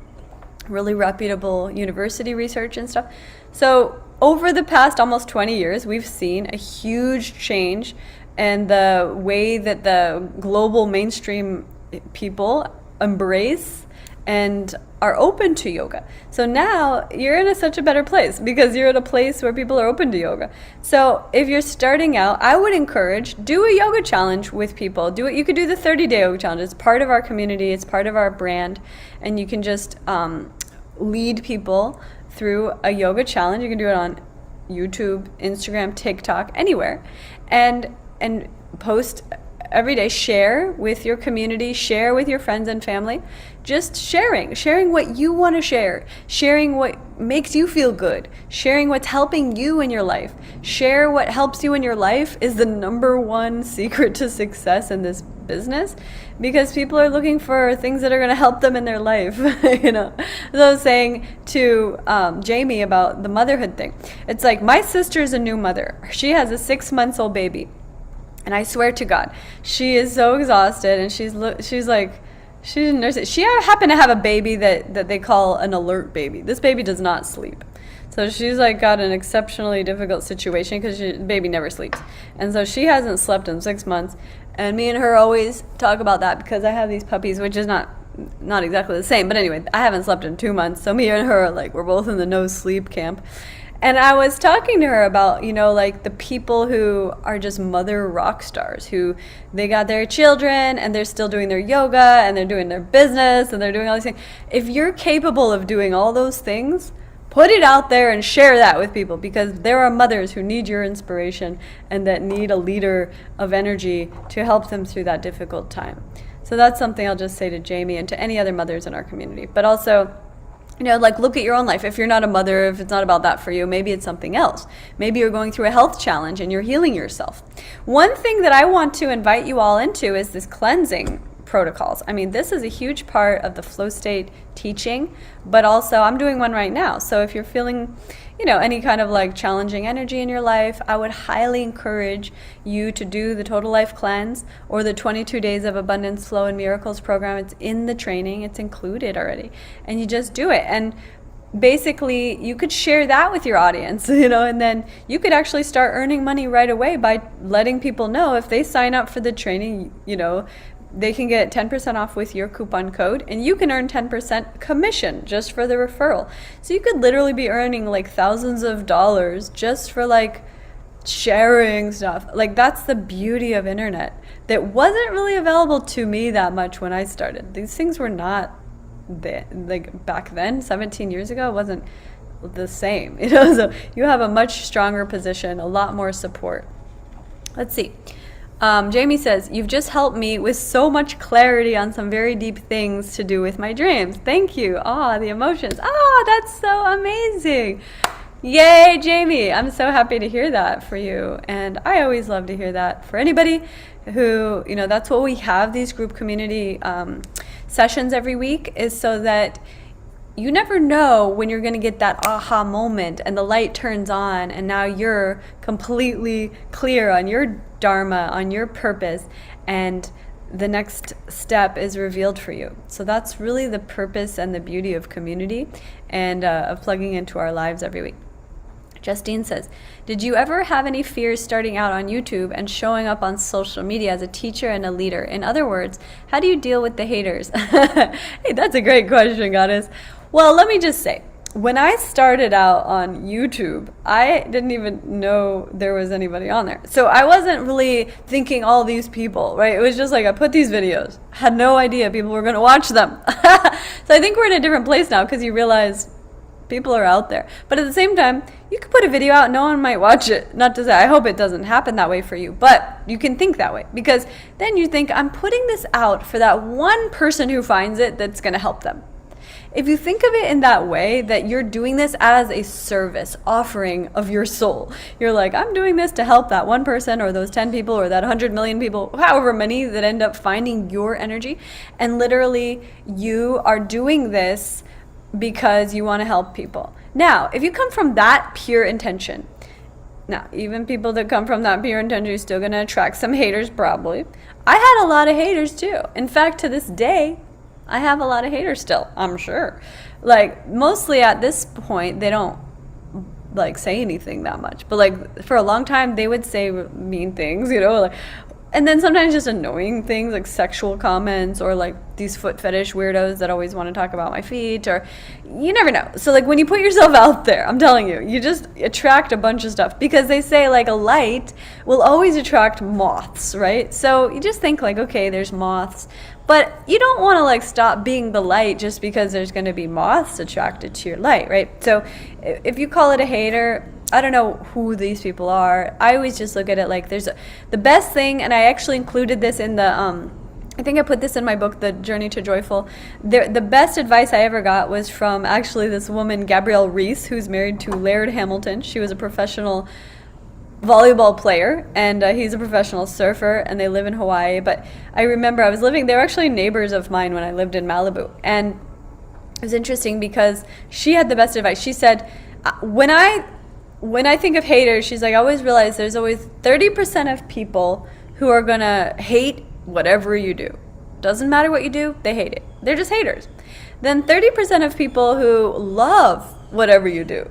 [SPEAKER 1] really reputable university research and stuff. So over the past almost 20 years, we've seen a huge change in the way that the global mainstream people embrace and are open to yoga. So now you're in such a better place because you're at a place where people are open to yoga. So if you're starting out, I would encourage, do a yoga challenge with people. Do it. You could do the 30-day yoga challenge. It's part of our community. It's part of our brand. And you can just lead people through a yoga challenge. You can do it on YouTube, Instagram, TikTok, anywhere. And post every day. Share with your community, share with your friends and family. Just sharing what you want to share, sharing what makes you feel good, sharing what's helping you in your life. Share what helps you in your life is the number one secret to success in this business, because people are looking for things that are going to help them in their life. You know, as I was saying to Jamie about the motherhood thing, it's like my sister's a new mother. She has a 6-month-old baby. And I swear to God, she is so exhausted, and she's like, she didn't nurse it. She happened to have a baby that they call an alert baby. This baby does not sleep. So she's like got an exceptionally difficult situation because the baby never sleeps. And so she hasn't slept in 6 months. And me and her always talk about that because I have these puppies, which is not exactly the same. But anyway, I haven't slept in 2 months. So me and her are like, we're both in the no sleep camp. And I was talking to her about, you know, like the people who are just mother rock stars, who they got their children and they're still doing their yoga and they're doing their business and they're doing all these things. If you're capable of doing all those things, put it out there and share that with people, because there are mothers who need your inspiration and that need a leader of energy to help them through that difficult time. So that's something I'll just say to Jamie and to any other mothers in our community. But also, you know, like look at your own life. If you're not a mother, if it's not about that for you, maybe it's something else. Maybe you're going through a health challenge and you're healing yourself. One thing that I want to invite you all into is this cleansing protocols. I mean, this is a huge part of the flow state teaching, but also I'm doing one right now. So if you're feeling, you know, any kind of like challenging energy in your life, I would highly encourage you to do the Total Life Cleanse or the 22 Days of Abundance, Flow, and Miracles program. It's in the training. It's included already. And you just do it. And basically, you could share that with your audience, you know, and then you could actually start earning money right away by letting people know if they sign up for the training, you know, they can get 10% off with your coupon code, and you can earn 10% commission just for the referral. So you could literally be earning like thousands of dollars just for like sharing stuff. Like that's the beauty of internet that wasn't really available to me that much when I started. These things were not there, like back then, 17 years ago, it wasn't the same, you know. So you have a much stronger position, a lot more support. Let's see. Jamie says, you've just helped me with so much clarity on some very deep things to do with my dreams. Thank you. The emotions. That's so amazing. Yay, Jamie. I'm so happy to hear that for you. And I always love to hear that for anybody who, you know, that's what we have, these group community sessions every week, is so that you never know when you're going to get that aha moment and the light turns on and now you're completely clear on your dharma, on your purpose, and the next step is revealed for you. So that's really the purpose and the beauty of community and of plugging into our lives every week. Justine says, did you ever have any fears starting out on YouTube and showing up on social media as a teacher and a leader? In other words, how do you deal with the haters? Hey, that's a great question, Goddess. Well, let me just say, when I started out on YouTube, I didn't even know there was anybody on there. So I wasn't really thinking all these people, right? It was just like I put these videos, had no idea people were going to watch them. So I think we're in a different place now because you realize people are out there. But at the same time, you could put a video out, no one might watch it. Not to say, I hope it doesn't happen that way for you, but you can think that way, because then you think, I'm putting this out for that one person who finds it that's going to help them. If you think of it in that way, that you're doing this as a service offering of your soul, you're like, I'm doing this to help that one person or those 10 people or that 100 million people, however many that end up finding your energy. And literally you are doing this because you want to help people. Now, if you come from that pure intention, now, even people that come from that pure intention are still going to attract some haters, probably. I had a lot of haters too. In fact, to this day, I have a lot of haters still, I'm sure. Like, mostly at this point, they don't like say anything that much. But like for a long time, they would say mean things, you know, like, And then sometimes just annoying things like sexual comments or like these foot fetish weirdos that always want to talk about my feet, or you never know. So like when you put yourself out there, I'm telling you, you just attract a bunch of stuff, because they say like a light will always attract moths, right? So you just think like, okay, there's moths, but you don't want to like stop being the light just because there's going to be moths attracted to your light, right? So if you call it a hater, I don't know who these people are. I always just look at it like the best thing, and I actually included this in the, I think I put this in my book, The Journey to Joyful. The best advice I ever got was from actually this woman, Gabrielle Reese, who's married to Laird Hamilton. She was a professional volleyball player, and he's a professional surfer, and they live in Hawaii. But I remember they were actually neighbors of mine when I lived in Malibu. And it was interesting because she had the best advice. She said, when I think of haters, she's like, I always realize there's always 30% of people who are going to hate whatever you do. Doesn't matter what you do, they hate it. They're just haters. Then 30% of people who love whatever you do.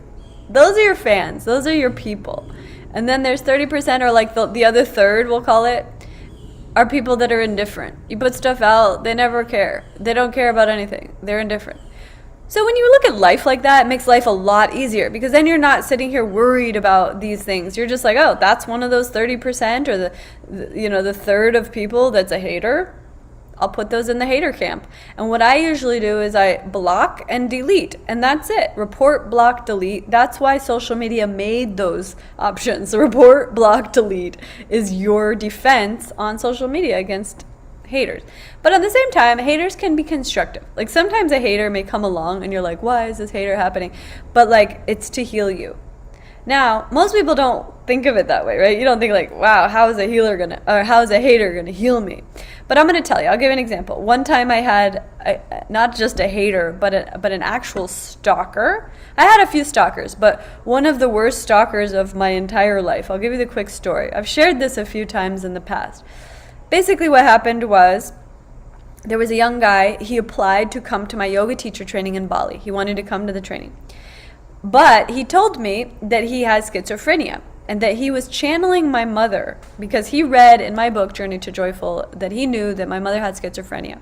[SPEAKER 1] Those are your fans. Those are your people. And then there's 30%, or like the other third, we'll call it, are people that are indifferent. You put stuff out, they never care. They don't care about anything. They're indifferent. So when you look at life like that, it makes life a lot easier, because then you're not sitting here worried about these things. You're just like, oh, that's one of those 30%, or the third of people that's a hater. I'll put those in the hater camp. And what I usually do is I block and delete, and that's it. Report, block, delete. That's why social media made those options. Report, block, delete is your defense on social media against haters. But at the same time, haters can be constructive. Like sometimes a hater may come along and you're like, why is this hater happening? But like, it's to heal you. Now, most people don't think of it that way, right? You don't think like, wow, how is a hater gonna heal me? But I'm gonna tell you, I'll give an example. One time I had not just a hater, but an actual stalker. I had a few stalkers, but one of the worst stalkers of my entire life. I'll give you the quick story. I've shared this a few times in the past. Basically what happened was, there was a young guy. He applied to come to my yoga teacher training in Bali. He wanted to come to the training. But he told me that he has schizophrenia and that he was channeling my mother, because he read in my book, Journey to Joyful, that he knew that my mother had schizophrenia.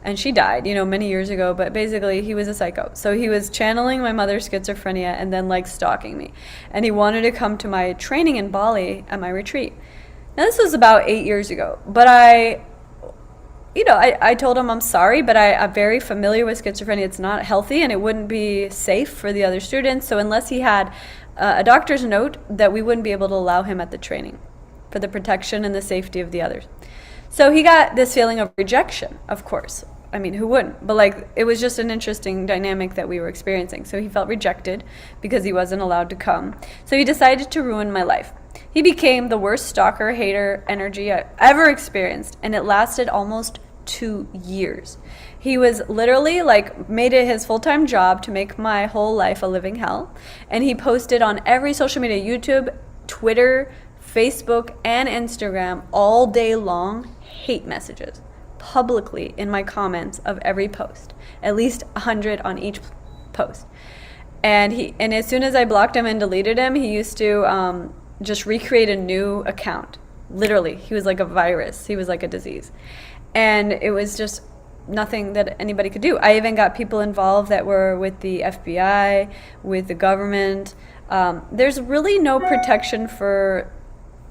[SPEAKER 1] And she died, many years ago, but basically he was a psycho. So he was channeling my mother's schizophrenia and then like stalking me. And he wanted to come to my training in Bali at my retreat. Now, this was about 8 years ago, but I told him I'm sorry, but I'm very familiar with schizophrenia. It's not healthy, and it wouldn't be safe for the other students. So unless he had a doctor's note, that we wouldn't be able to allow him at the training for the protection and the safety of the others. So he got this feeling of rejection, of course. I mean, who wouldn't? But like, it was just an interesting dynamic that we were experiencing. So he felt rejected because he wasn't allowed to come. So he decided to ruin my life. He became the worst stalker, hater energy I ever experienced, and it lasted almost 2 years. He was literally like made it his full-time job to make my whole life a living hell, and he posted on every social media, YouTube, Twitter, Facebook, and Instagram all day long hate messages publicly in my comments of every post, at least 100 on each post. And as soon as I blocked him and deleted him, he used to just recreate a new account. Literally, he was like a virus. He was like a disease. And it was just nothing that anybody could do. I even got people involved that were with the FBI, with the government. There's really no protection for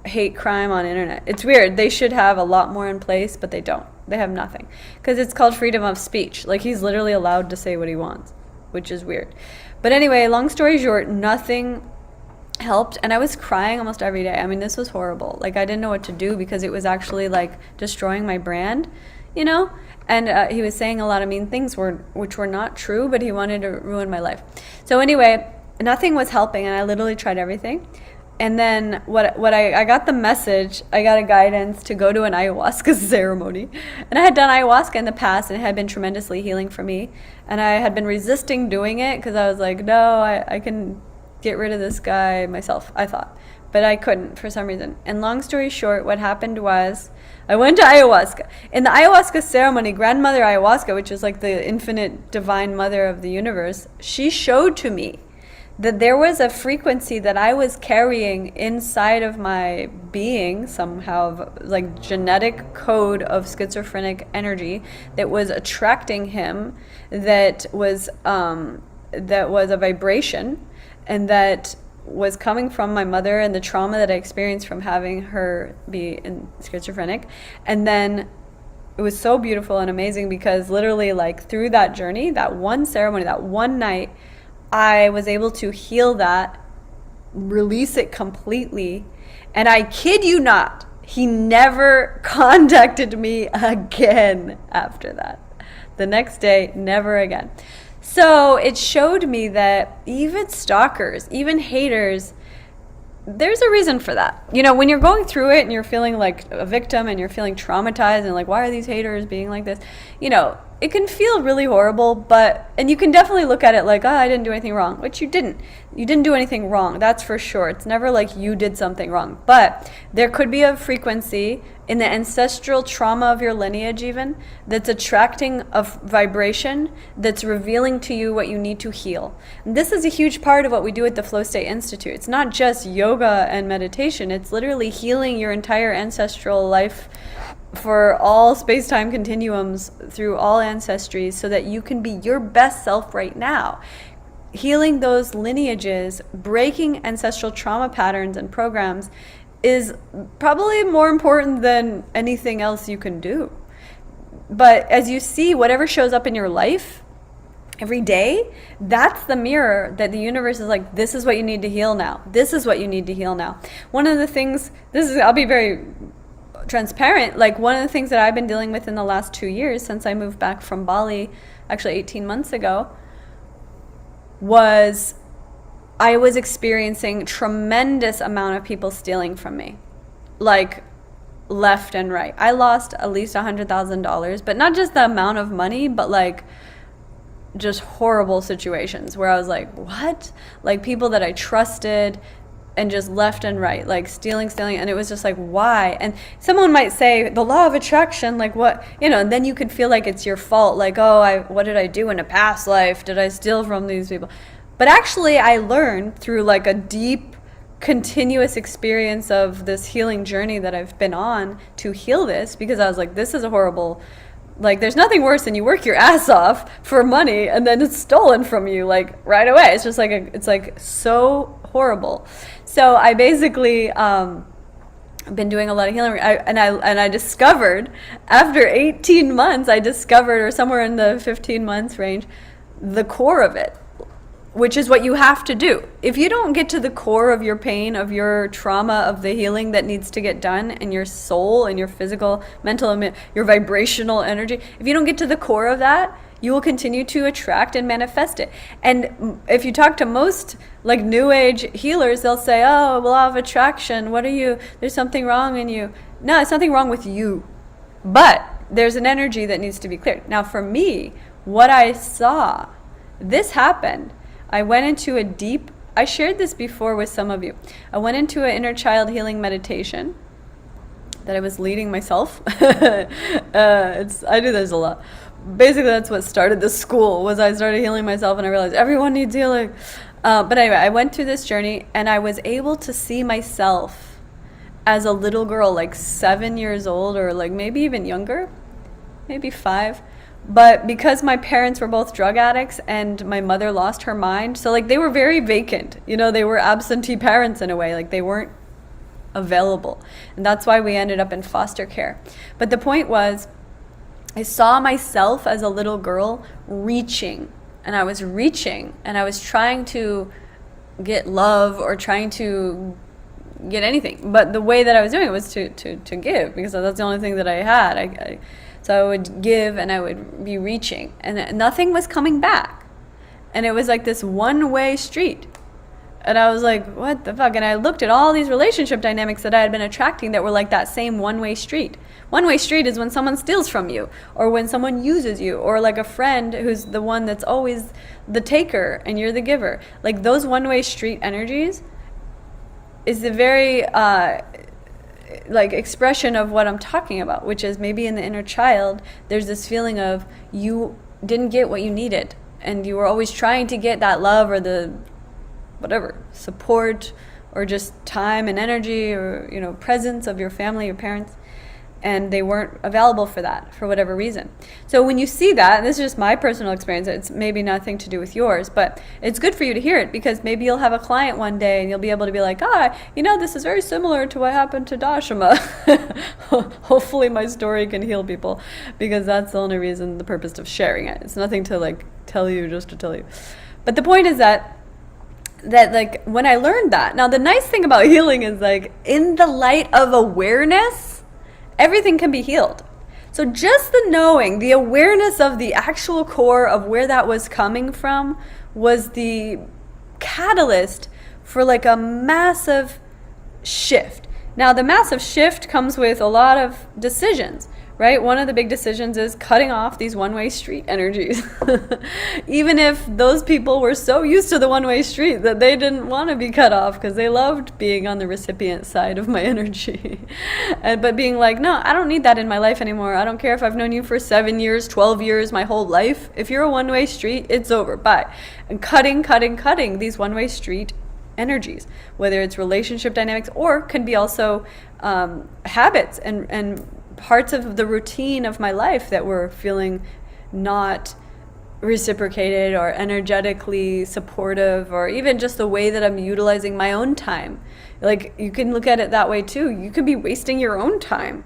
[SPEAKER 1] hate crime on internet. It's weird. They should have a lot more in place, but they don't. They have nothing. Because it's called freedom of speech. Like, he's literally allowed to say what he wants, which is weird. But anyway, long story short, nothing helped, and I was crying almost every day. I mean, this was horrible. Like, I didn't know what to do, because it was actually like destroying my brand, and he was saying a lot of mean things which were not true, but he wanted to ruin my life. So anyway, nothing was helping, and I literally tried everything. And then I got the message, I got a guidance to go to an ayahuasca ceremony. And I had done ayahuasca in the past, and it had been tremendously healing for me. And I had been resisting doing it because I was like, no, I can get rid of this guy myself, I thought. But I couldn't for some reason. And long story short, what happened was I went to ayahuasca. In the ayahuasca ceremony, Grandmother Ayahuasca, which is like the infinite divine mother of the universe, she showed to me that there was a frequency that I was carrying inside of my being, somehow, like genetic code of schizophrenic energy, that was attracting him, that was a vibration, and that was coming from my mother and the trauma that I experienced from having her be schizophrenic. And then it was so beautiful and amazing, because literally, like, through that journey, that one ceremony, that one night, I was able to heal that, release it completely. And I kid you not, he never contacted me again after that. The next day, never again. So it showed me that even stalkers, even haters, there's a reason for that. You know, when you're going through it and you're feeling like a victim and you're feeling traumatized and like, why are these haters being like this? You know, it can feel really horrible, and you can definitely look at it like, I didn't do anything wrong, which you didn't. You didn't do anything wrong, that's for sure. It's never like you did something wrong. But there could be a frequency in the ancestral trauma of your lineage even that's attracting a vibration that's revealing to you what you need to heal. And this is a huge part of what we do at the Flow State Institute. It's not just yoga and meditation. It's literally healing your entire ancestral life for all space-time continuums through all ancestries, so that you can be your best self right now. Healing those lineages, breaking ancestral trauma patterns and programs is probably more important than anything else you can do. But as you see, whatever shows up in your life every day, that's the mirror that the universe is like, this is what you need to heal now. This is what you need to heal now. One of the things, I'll be very transparent, like one of the things that I've been dealing with in the last 2 years since I moved back from Bali, actually 18 months ago, was I was experiencing tremendous amount of people stealing from me, like left and right. I lost at least $100,000, but not just the amount of money, but like just horrible situations where I was like, what? Like people that I trusted, and just left and right, like stealing, and it was just like, why? And someone might say the law of attraction, like what, you know, and then you could feel like it's your fault, like, what did I do in a past life? Did I steal from these people? But actually I learned through like a deep, continuous experience of this healing journey that I've been on to heal this, because I was like, this is a horrible, like there's nothing worse than you work your ass off for money and then it's stolen from you like right away. It's just like it's like so horrible. So I basically been doing a lot of healing, and I discovered after 18 months, or somewhere in the 15 months range, the core of it, which is what you have to do. If you don't get to the core of your pain, of your trauma, of the healing that needs to get done in your soul and your physical, mental, your vibrational energy, if you don't get to the core of that, you will continue to attract and manifest it. And if you talk to most like new age healers, they'll say, oh, law of attraction, there's something wrong in you. No, there's nothing wrong with you. But there's an energy that needs to be cleared. Now for me, what I saw, this happened. I went into I shared this before with some of you. I went into an inner child healing meditation that I was leading myself. I do this a lot. Basically, that's what started the school, was I started healing myself and I realized everyone needs healing. But anyway, I went through this journey and I was able to see myself as a little girl, like 7 years old, or like maybe even younger, maybe 5. But because my parents were both drug addicts and my mother lost her mind, so like they were very vacant, you know, they were absentee parents in a way, like they weren't available. And that's why we ended up in foster care. But the point was, I saw myself as a little girl reaching, and I was trying to get love or trying to get anything. But the way that I was doing it was to give, because that's the only thing that I had. So I would give and I would be reaching, and nothing was coming back. And it was like this one-way street. And I was like, what the fuck? And I looked at all these relationship dynamics that I had been attracting that were like that same one-way street. One-way street is when someone steals from you, or when someone uses you, or like a friend who's the one that's always the taker and you're the giver. Like those one-way street energies is the very like expression of what I'm talking about, which is maybe in the inner child, there's this feeling of you didn't get what you needed, and you were always trying to get that love or the whatever, support or just time and energy or, you know, presence of your family, your parents, and they weren't available for that for whatever reason. So when you see that, and this is just my personal experience, it's maybe nothing to do with yours, but it's good for you to hear it, because maybe you'll have a client one day and you'll be able to be like, you know, this is very similar to what happened to Dashama. Hopefully my story can heal people, because that's the only reason, the purpose of sharing it. It's nothing to like tell you just to tell you. But the point is that like when I learned that, now the nice thing about healing is like in the light of awareness, everything can be healed. So just the knowing, the awareness of the actual core of where that was coming from was the catalyst for like a massive shift. Now the massive shift comes with a lot of decisions, right? One of the big decisions is cutting off these one-way street energies. Even if those people were so used to the one-way street that they didn't want to be cut off because they loved being on the recipient side of my energy. But being like, no, I don't need that in my life anymore. I don't care if I've known you for 7 years, 12 years, my whole life. If you're a one-way street, it's over. Bye. And cutting these one-way street energies, whether it's relationship dynamics or can be also habits and parts of the routine of my life that were feeling not reciprocated or energetically supportive, or even just the way that I'm utilizing my own time. Like, you can look at it that way too. You could be wasting your own time.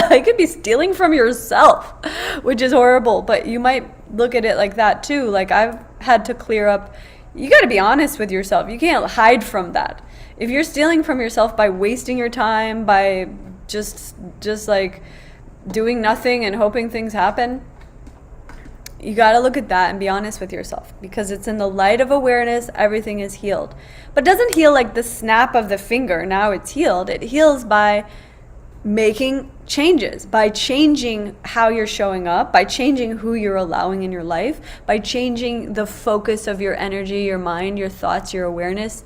[SPEAKER 1] You could be stealing from yourself, which is horrible, but you might look at it like that too. Like, I've had to clear up. You got to be honest with yourself. You can't hide from that. If you're stealing from yourself by wasting your time, by just like doing nothing and hoping things happen, you got to look at that and be honest with yourself, because it's in the light of awareness, everything is healed. But it doesn't heal like the snap of the finger, now it's healed. It heals by making changes, by changing how you're showing up, by changing who you're allowing in your life, by changing the focus of your energy, your mind, your thoughts, your awareness,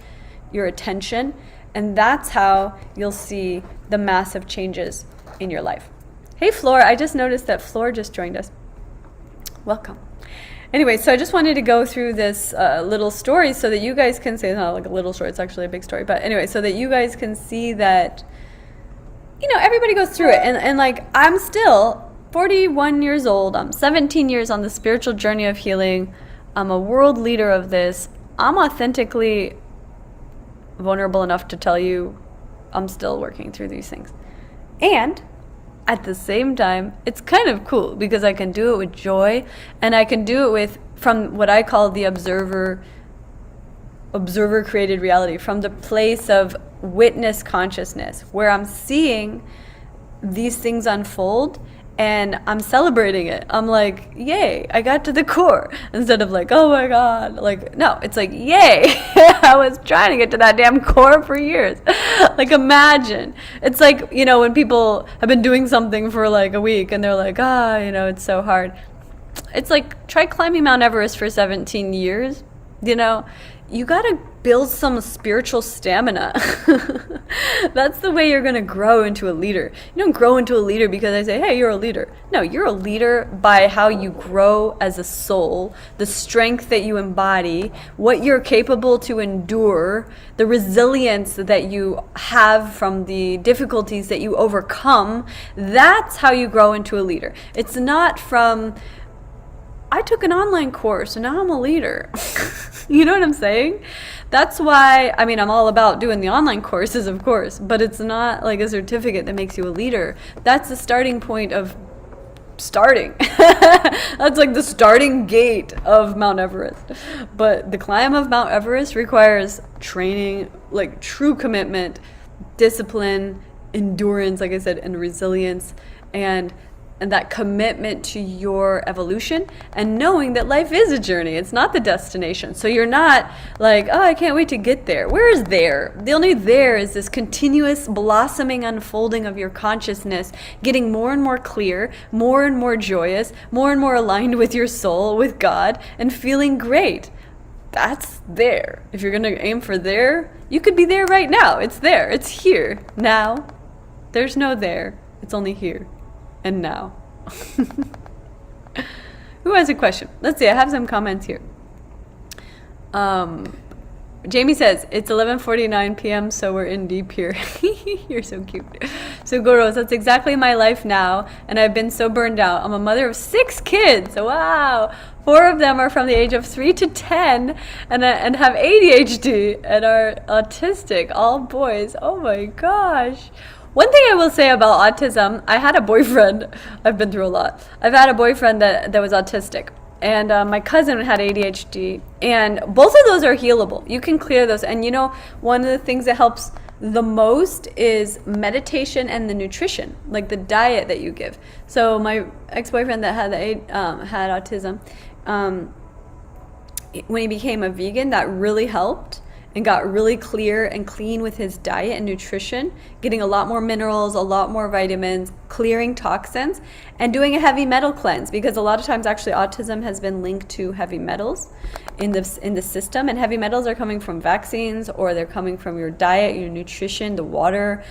[SPEAKER 1] your attention. And that's how you'll see the massive changes in your life. Hey, Floor, I just noticed that Floor just joined us. Welcome. Anyway, so I just wanted to go through this little story so that you guys can see, it's not like a little story, it's actually a big story, but anyway, so that you guys can see that, you know, everybody goes through it. And like, I'm still 41 years old. I'm 17 years on the spiritual journey of healing. I'm a world leader of this. I'm authentically vulnerable enough to tell you I'm still working through these things. And at the same time, it's kind of cool because I can do it with joy, and I can do it with, from what I call the observer created reality, from the place of witness consciousness, where I'm seeing these things unfold and I'm celebrating it. I'm like, yay, I got to the core, instead of like, oh my God. Like, no, it's like, yay, I was trying to get to that damn core for years. Like, imagine. It's like, you know, when people have been doing something for like a week and they're like, you know, it's so hard. It's like, try climbing Mount Everest for 17 years, you know. You gotta build some spiritual stamina. That's the way you're gonna grow into a leader. You don't grow into a leader because I say, hey, you're a leader. No, you're a leader by how you grow as a soul, the strength that you embody, what you're capable to endure, the resilience that you have from the difficulties that you overcome. That's how you grow into a leader. It's not from, I took an online course and now I'm a leader. You know what I'm saying? That's why, I mean, I'm all about doing the online courses, of course, but it's not like a certificate that makes you a leader. That's the starting point of starting. That's like the starting gate of Mount Everest. But the climb of Mount Everest requires training, like true commitment, discipline, endurance, like I said, and resilience, and that commitment to your evolution, and knowing that life is a journey. It's not the destination. So you're not like, oh, I can't wait to get there. Where is there? The only there is this continuous blossoming, unfolding of your consciousness, getting more and more clear, more and more joyous, more and more aligned with your soul, with God, and feeling great. That's there. If you're going to aim for there, you could be there right now. It's there. It's here. Now. There's no there. It's only here. And now. Who has a question? Let's see, I have some comments here. Jamie says, it's 11:49 p.m., so we're in deep here. You're so cute. So Guros, that's exactly my life now, and I've been so burned out. I'm a mother of 6 kids. Wow. 4 of them are from the age of 3 to 10 and have ADHD and are autistic, all boys. Oh my gosh. One thing I will say about autism, I had a boyfriend. I've been through a lot. I've had a boyfriend that was autistic. And my cousin had ADHD, and both of those are healable. You can clear those. And you know, one of the things that helps the most is meditation and the nutrition, like the diet that you give. So my ex-boyfriend that had autism, when he became a vegan, that really helped and got really clear and clean with his diet and nutrition, getting a lot more minerals, a lot more vitamins, clearing toxins, and doing a heavy metal cleanse, because a lot of times actually autism has been linked to heavy metals in the system, and heavy metals are coming from vaccines, or they're coming from your diet, your nutrition, the water,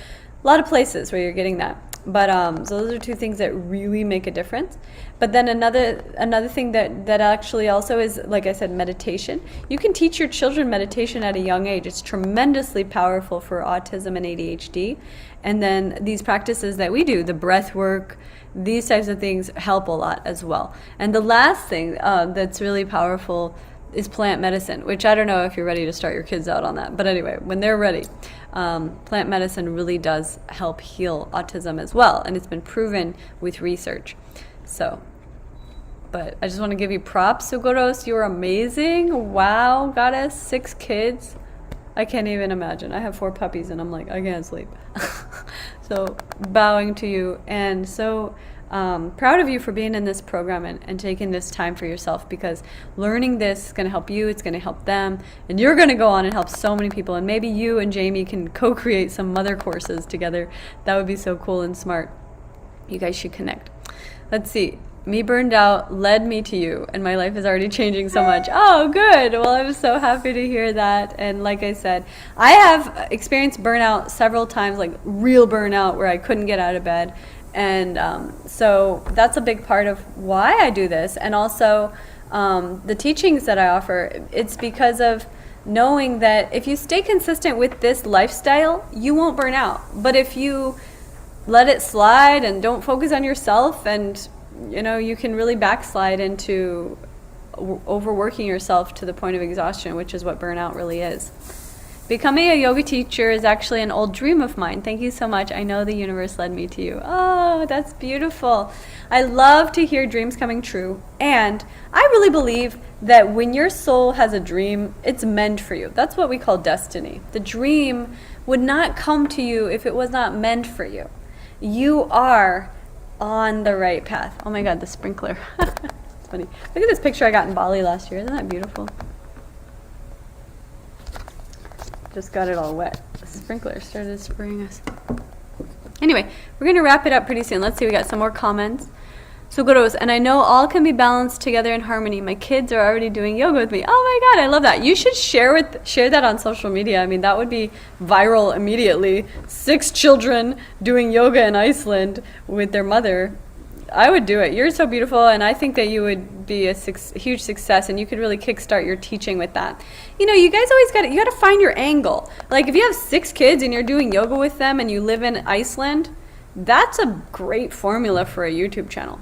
[SPEAKER 1] a lot of places where you're getting that. But so those are 2 things that really make a difference. But then another thing that actually also is, like I said, meditation. You can teach your children meditation at a young age. It's tremendously powerful for autism and ADHD. And then these practices that we do, the breath work, these types of things help a lot as well. And the last thing that's really powerful is plant medicine, which I don't know if you're ready to start your kids out on that. But anyway, when they're ready, plant medicine really does help heal autism as well. And it's been proven with research. So, but I just want to give you props, Sugoros. You're amazing. Wow, goddess, 6 kids. I can't even imagine. I have 4 puppies and I'm like, I can't sleep. So bowing to you, and so proud of you for being in this program and taking this time for yourself, because learning this is going to help you, it's going to help them, and you're going to go on and help so many people. And maybe you and Jamie can co-create some mother courses together. That would be so cool and smart. You guys should connect. Let's see. Me burned out led me to you, and my life is already changing so much. Oh, good. Well, I'm so happy to hear that. And like I said, I have experienced burnout several times, like real burnout where I couldn't get out of bed. And so that's a big part of why I do this. And also the teachings that I offer, it's because of knowing that if you stay consistent with this lifestyle, you won't burn out. But if you let it slide and don't focus on yourself, and you know, you can really backslide into overworking yourself to the point of exhaustion, which is what burnout really is. Becoming a yoga teacher is actually an old dream of mine. Thank you so much. I know the universe led me to you. Oh, that's beautiful. I love to hear dreams coming true. And I really believe that when your soul has a dream, it's meant for you. That's what we call destiny. The dream would not come to you if it was not meant for you. You are on the right path. Oh my God, the sprinkler. It's funny. Look at this picture I got in Bali last year. Isn't that beautiful? Just got it all wet. The sprinkler started spraying us. Anyway, we're going to wrap it up pretty soon. Let's see, we got some more comments. So Gurus, and I know all can be balanced together in harmony. My kids are already doing yoga with me. Oh my God, I love that. You should share that on social media. I mean, that would be viral immediately. 6 children doing yoga in Iceland with their mother. I would do it. You're so beautiful, and I think that you would be a huge success, and you could really kickstart your teaching with that. You know, you guys always got to find your angle. Like if you have 6 kids and you're doing yoga with them and you live in Iceland, that's a great formula for a YouTube channel.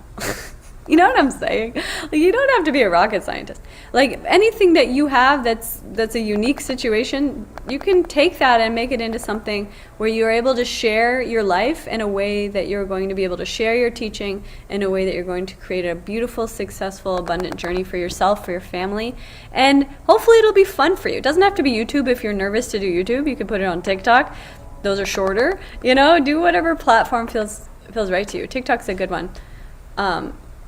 [SPEAKER 1] You know what I'm saying? Like, you don't have to be a rocket scientist. Like anything that you have that's a unique situation, you can take that and make it into something where you're able to share your life in a way that you're going to be able to share your teaching in a way that you're going to create a beautiful, successful, abundant journey for yourself, for your family. And hopefully it'll be fun for you. It doesn't have to be YouTube. If you're nervous to do YouTube, you can put it on TikTok. Those are shorter. You know, do whatever platform feels right to you. TikTok's a good one.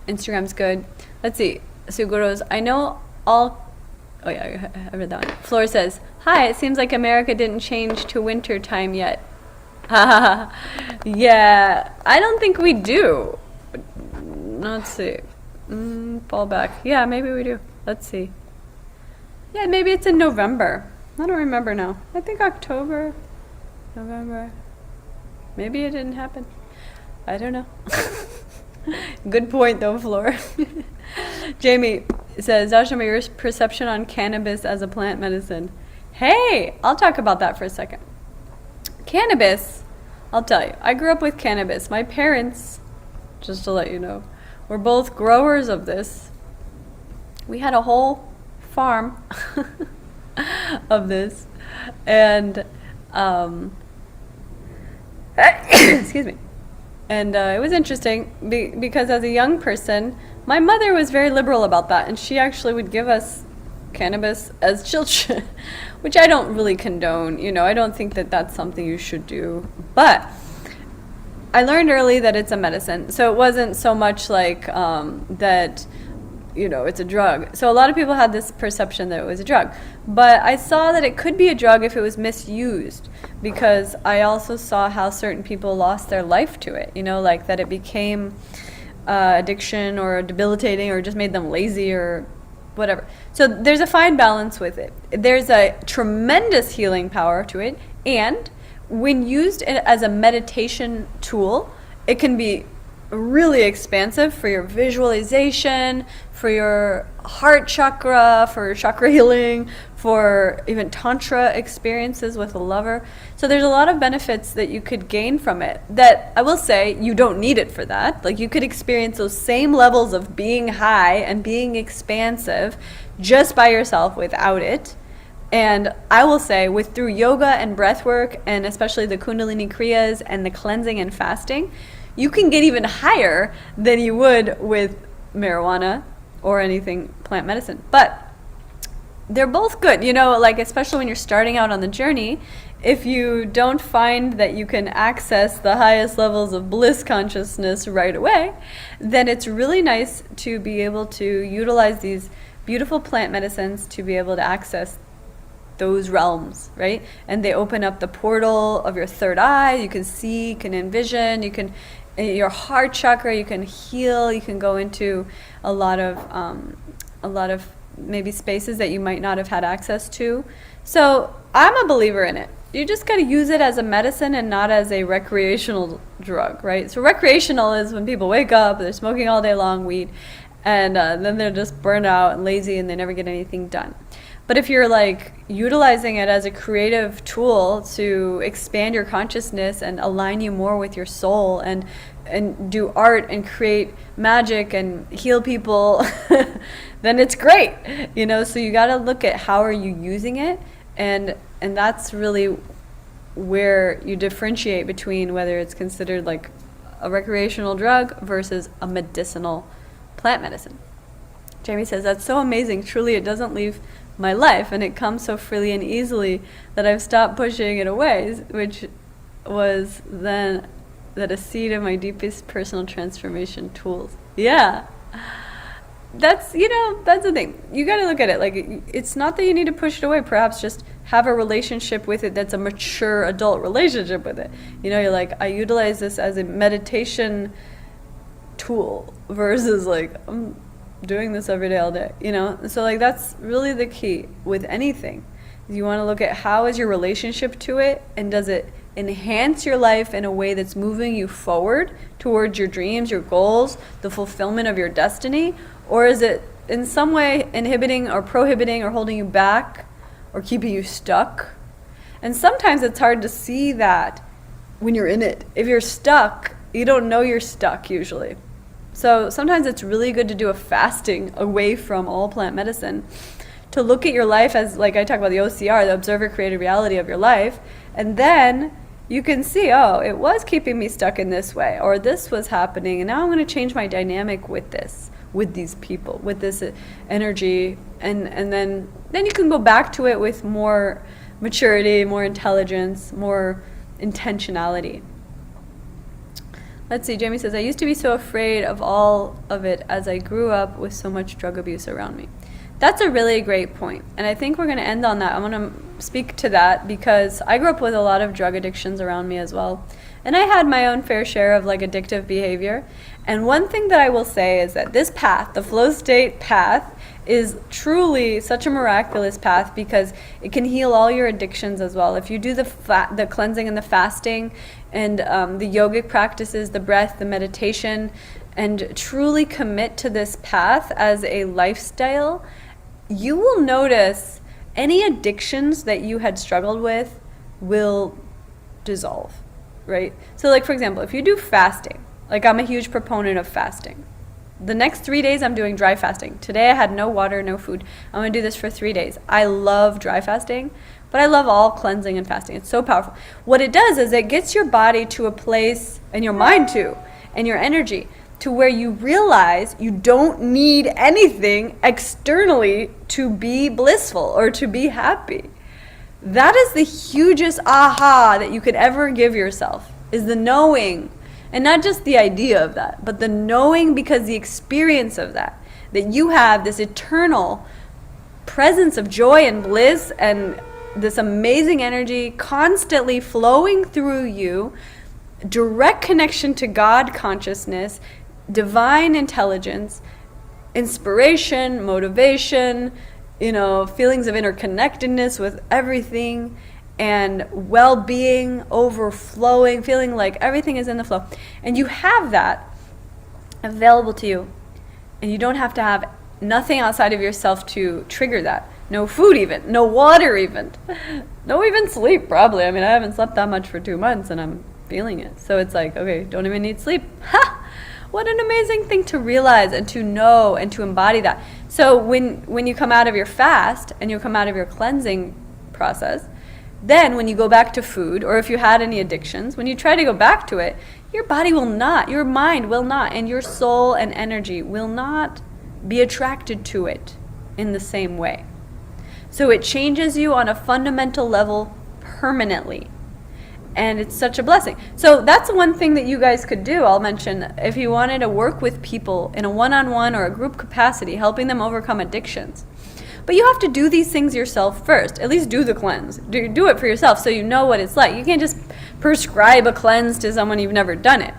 [SPEAKER 1] Instagram's good. Let's see. Suguros, I know all... Oh yeah, I read that one. Flora says, hi, it seems like America didn't change to winter time yet. Yeah, I don't think we do. Let's see. Fall back. Yeah, maybe we do. Let's see. Yeah, maybe it's in November. I don't remember now. I think October, November. Maybe it didn't happen. I don't know. Good point though, Flora. Jamie says, Dashama, your perception on cannabis as a plant medicine. Hey, I'll talk about that for a second. Cannabis, I'll tell you, I grew up with cannabis. My parents, just to let you know, were both growers of this. We had a whole farm of this, and excuse me. And it was interesting because as a young person, my mother was very liberal about that, and she actually would give us cannabis as children, which I don't really condone. I don't think that that's something you should do. But I learned early that it's a medicine, so it wasn't so much like that. It's a drug. So a lot of people had this perception that it was a drug. But I saw that it could be a drug if it was misused, because I also saw how certain people lost their life to it, like that it became addiction or debilitating or just made them lazy or whatever. So there's a fine balance with it. There's a tremendous healing power to it. And when used as a meditation tool, it can be really expansive for your visualization, for your heart chakra, for chakra healing, for even tantra experiences with a lover. So there's a lot of benefits that you could gain from it that I will say you don't need it for that. Like you could experience those same levels of being high and being expansive just by yourself without it. And I will say through yoga and breath work, and especially the Kundalini Kriyas and the cleansing and fasting, you can get even higher than you would with marijuana or anything plant medicine. But they're both good, like especially when you're starting out on the journey. If you don't find that you can access the highest levels of bliss consciousness right away, then it's really nice to be able to utilize these beautiful plant medicines to be able to access those realms, right? And they open up the portal of your third eye. You can see, you can envision, your heart chakra, you can heal, you can go into a lot of maybe spaces that you might not have had access to. So I'm a believer in it. You just got to use it as a medicine and not as a recreational drug, right? So recreational is when people wake up, they're smoking all day long, weed, and then they're just burned out and lazy and they never get anything done. But if you're like utilizing it as a creative tool to expand your consciousness and align you more with your soul and do art and create magic and heal people, then it's great. So you got to look at how are you using it, and that's really where you differentiate between whether it's considered like a recreational drug versus a medicinal plant medicine. Jamie says, that's so amazing. Truly, it doesn't leave my life, and it comes so freely and easily that I've stopped pushing it away, which was then that a seed of my deepest personal transformation tools. Yeah. That's the thing. You got to look at it like it's not that you need to push it away. Perhaps just have a relationship with it that's a mature adult relationship with it. You're like, I utilize this as a meditation tool versus like I'm doing this every day all day, so like that's really the key with anything. You want to look at how is your relationship to it, and does it enhance your life in a way that's moving you forward towards your dreams, your goals, the fulfillment of your destiny, or is it in some way inhibiting or prohibiting or holding you back or keeping you stuck? And sometimes it's hard to see that when you're in it. If you're stuck, you don't know you're stuck usually. So sometimes it's really good to do a fasting away from all plant medicine, to look at your life as, like I talk about the OCR, the observer created reality of your life, and then you can see, oh, it was keeping me stuck in this way, or this was happening, and now I'm going to change my dynamic with this, with these people, with this energy, and then you can go back to it with more maturity, more intelligence, more intentionality. Let's see, Jamie says, I used to be so afraid of all of it as I grew up with so much drug abuse around me. That's a really great point, and I think we're going to end on that. I'm going to speak to that because I grew up with a lot of drug addictions around me as well, and I had my own fair share of like addictive behavior. And one thing that I will say is that this path, the flow state path, is truly such a miraculous path because it can heal all your addictions as well. If you do the cleansing and the fasting and the yogic practices, the breath, the meditation, and truly commit to this path as a lifestyle, you will notice any addictions that you had struggled with will dissolve, right? So like, for example, if you do fasting, like I'm a huge proponent of fasting. The next 3 days I'm doing dry fasting. Today I had no water, no food. I'm going to do this for 3 days. I love dry fasting, but I love all cleansing and fasting. It's so powerful. What it does is it gets your body to a place, and your mind too, and your energy, to where you realize you don't need anything externally to be blissful or to be happy. That is the hugest aha that you could ever give yourself, is the knowing. And not just the idea of that, but the knowing, because the experience of that you have this eternal presence of joy and bliss and this amazing energy constantly flowing through you, direct connection to God consciousness, divine intelligence, inspiration, motivation, feelings of interconnectedness with everything, and well-being, overflowing, feeling like everything is in the flow. And you have that available to you. And you don't have to have nothing outside of yourself to trigger that. No food even, no water even, no even sleep probably. I mean, I haven't slept that much for 2 months and I'm feeling it. So it's like, okay, don't even need sleep. Ha! What an amazing thing to realize and to know and to embody that. So when you come out of your fast and you come out of your cleansing process, then when you go back to food, or if you had any addictions, when you try to go back to it, your body will not, your mind will not, and your soul and energy will not be attracted to it in the same way. So it changes you on a fundamental level permanently. And it's such a blessing. So that's one thing that you guys could do. I'll mention, if you wanted to work with people in a one-on-one or a group capacity, helping them overcome addictions. But you have to do these things yourself first. At least do the cleanse. Do it for yourself so you know what it's like. You can't just prescribe a cleanse to someone you've never done it.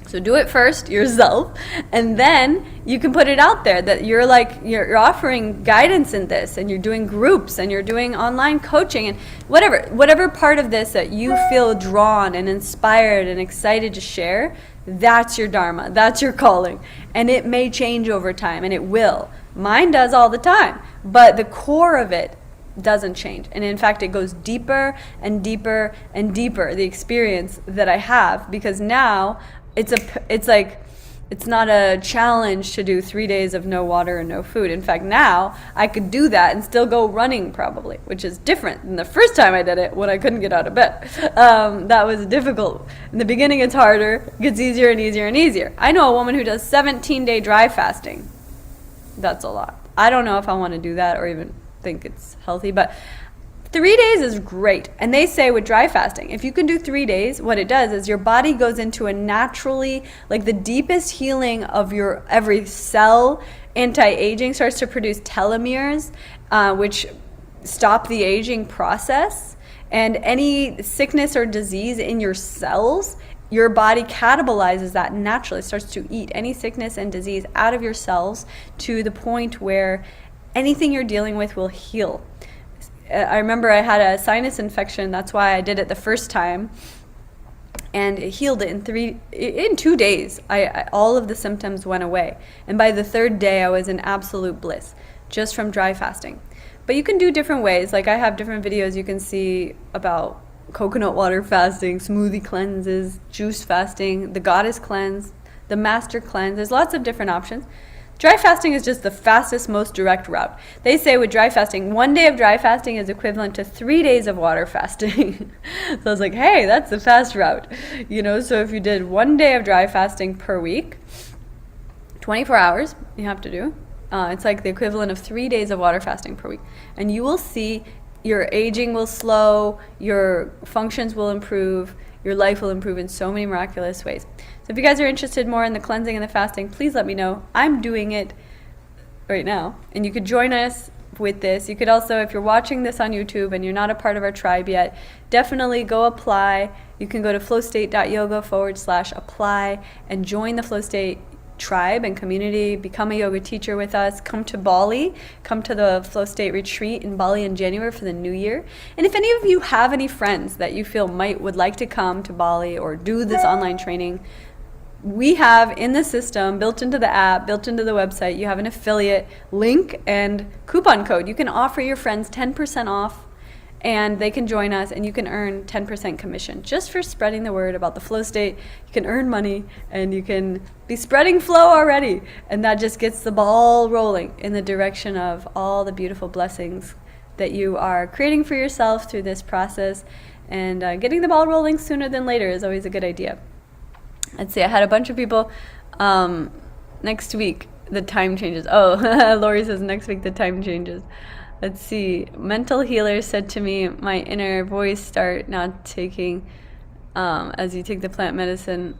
[SPEAKER 1] So do it first yourself, and then you can put it out there that you're offering guidance in this, and you're doing groups, and you're doing online coaching, and whatever part of this that you feel drawn and inspired and excited to share, that's your dharma, that's your calling. And it may change over time, and it will. Mine does all the time, but the core of it doesn't change. And in fact, it goes deeper and deeper and deeper, the experience that I have, because now it's not a challenge to do 3 days of no water and no food. In fact, now I could do that and still go running probably, which is different than the first time I did it when I couldn't get out of bed. That was difficult. In the beginning, it's harder. It gets easier and easier and easier. I know a woman who does 17-day dry fasting. That's a lot. I don't know if I want to do that or even think it's healthy, but 3 days is great. And they say with dry fasting, if you can do 3 days, what it does is your body goes into a naturally, like the deepest healing of your every cell. Anti-aging starts to produce telomeres, which stop the aging process. And any sickness or disease in your cells, your body catabolizes that naturally. It starts to eat any sickness and disease out of your cells to the point where anything you're dealing with will heal. I remember I had a sinus infection. That's why I did it the first time, and it healed it in 2 days. All of the symptoms went away, and by the 3rd day I was in absolute bliss just from dry fasting. But you can do different ways. Like I have different videos you can see about coconut water fasting, smoothie cleanses, juice fasting, the goddess cleanse, the master cleanse. There's lots of different options. Dry fasting is just the fastest, most direct route. They say with dry fasting, 1 day of dry fasting is equivalent to 3 days of water fasting. So I was like, hey, that's the fast route. So if you did 1 day of dry fasting per week, 24 hours you have to do, it's like the equivalent of 3 days of water fasting per week. And you will see your aging will slow, your functions will improve, your life will improve in so many miraculous ways. So if you guys are interested more in the cleansing and the fasting, please let me know. I'm doing it right now, and you could join us with this. You could also, if you're watching this on YouTube and you're not a part of our tribe yet, definitely go apply. You can go to flowstate.yoga/apply and join the Flow State tribe and community, become a yoga teacher with us, come to Bali, come to the Flow State retreat in Bali in January for the new year. And if any of you have any friends that you feel would like to come to Bali or do this online training, we have in the system, built into the app, built into the website, you have an affiliate link and coupon code. You can offer your friends 10% off, and they can join us, and you can earn 10% commission just for spreading the word about the flow state. You can earn money, and you can be spreading flow already, and that just gets the ball rolling in the direction of all the beautiful blessings that you are creating for yourself through this process. And getting the ball rolling sooner than later is always a good idea. Let's see, I had a bunch of people, next week the time changes. Oh, Lori says next week the time changes. Let's see, mental healer said to me, my inner voice start not taking, as you take the plant medicine.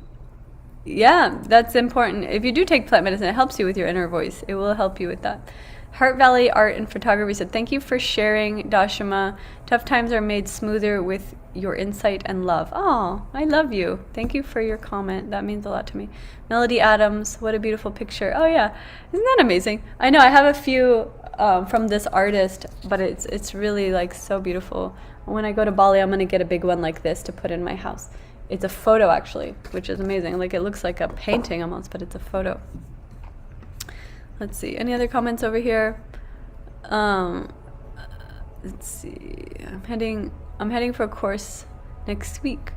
[SPEAKER 1] Yeah, that's important. If you do take plant medicine, it helps you with your inner voice. It will help you with that. Heart Valley Art and Photography said, thank you for sharing, Dashama. Tough times are made smoother with your insight and love. Oh, I love you. Thank you for your comment. That means a lot to me. Melody Adams, what a beautiful picture. Oh yeah, isn't that amazing? I know I have a few from this artist, but it's really like so beautiful. When I go to Bali, I'm gonna get a big one like this to put in my house. It's a photo actually, which is amazing. Like it looks like a painting almost, but it's a photo. Let's see, any other comments over here? Let's see, I'm heading for a course next week.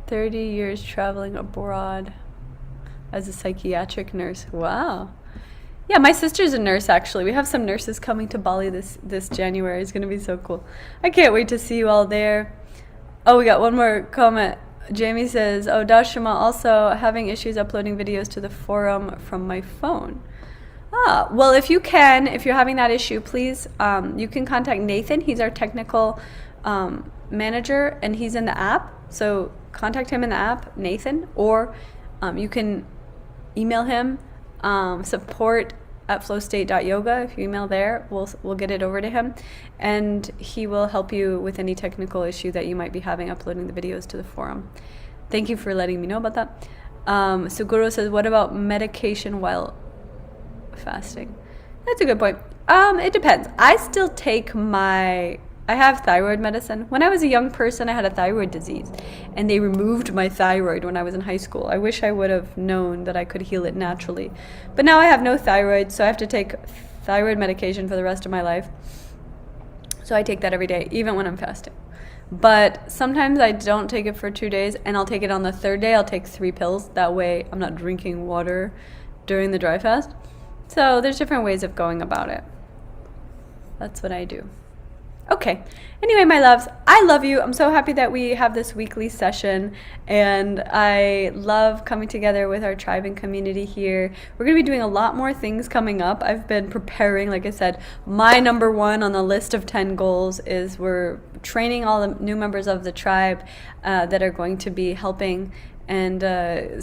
[SPEAKER 1] 30 years traveling abroad as a psychiatric nurse. Wow. Yeah, my sister's a nurse actually. We have some nurses coming to Bali this January. It's gonna be so cool. I can't wait to see you all there. Oh, we got one more comment. Jamie says, oh, Dashama, also having issues uploading videos to the forum from my phone. Ah, well, if you're having that issue, please, you can contact Nathan. He's our technical manager, and he's in the app. So contact him in the app, Nathan, or you can email him, support@flowstate.yoga. If you email there, we'll get it over to him, and he will help you with any technical issue that you might be having uploading the videos to the forum. Thank you for letting me know about that. Suguro says, what about medication while fasting? That's a good point. It depends. I still take I have thyroid medicine. When I was a young person, I had a thyroid disease, and they removed my thyroid when I was in high school. I wish I would have known that I could heal it naturally. But now I have no thyroid, so I have to take thyroid medication for the rest of my life. So I take that every day, even when I'm fasting. But sometimes I don't take it for 2 days, and I'll take it on the third day. I'll take 3 pills. That way I'm not drinking water during the dry fast. So there's different ways of going about it. That's what I do. Okay. Anyway, my loves, I love you. I'm so happy that we have this weekly session, and I love coming together with our tribe and community here. We're going to be doing a lot more things coming up. I've been preparing, like I said, my number 1 on the list of 10 goals is we're training all the new members of the tribe that are going to be helping. And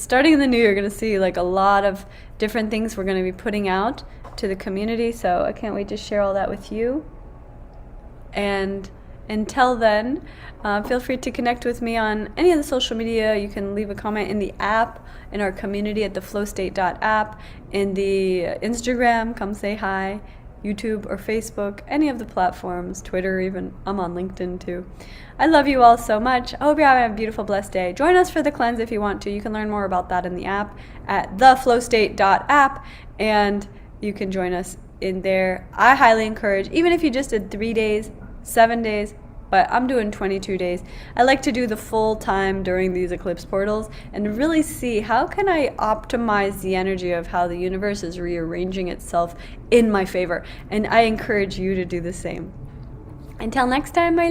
[SPEAKER 1] starting in the new year, you're going to see like a lot of different things we're going to be putting out to the community. So I can't wait to share all that with you. And until then, feel free to connect with me on any of the social media. You can leave a comment in the app, in our community at the flowstate.app, in the Instagram, come say hi, YouTube or Facebook, any of the platforms, Twitter even. I'm on LinkedIn too. I love you all so much. I hope you're having a beautiful, blessed day. Join us for the cleanse if you want to. You can learn more about that in the app at theflowstate.app, and you can join us in there. I highly encourage, even if you just did 3 days, 7 days, but I'm doing 22 days. I like to do the full time during these eclipse portals and really see how can I optimize the energy of how the universe is rearranging itself in my favor. And I encourage you to do the same. Until next time, my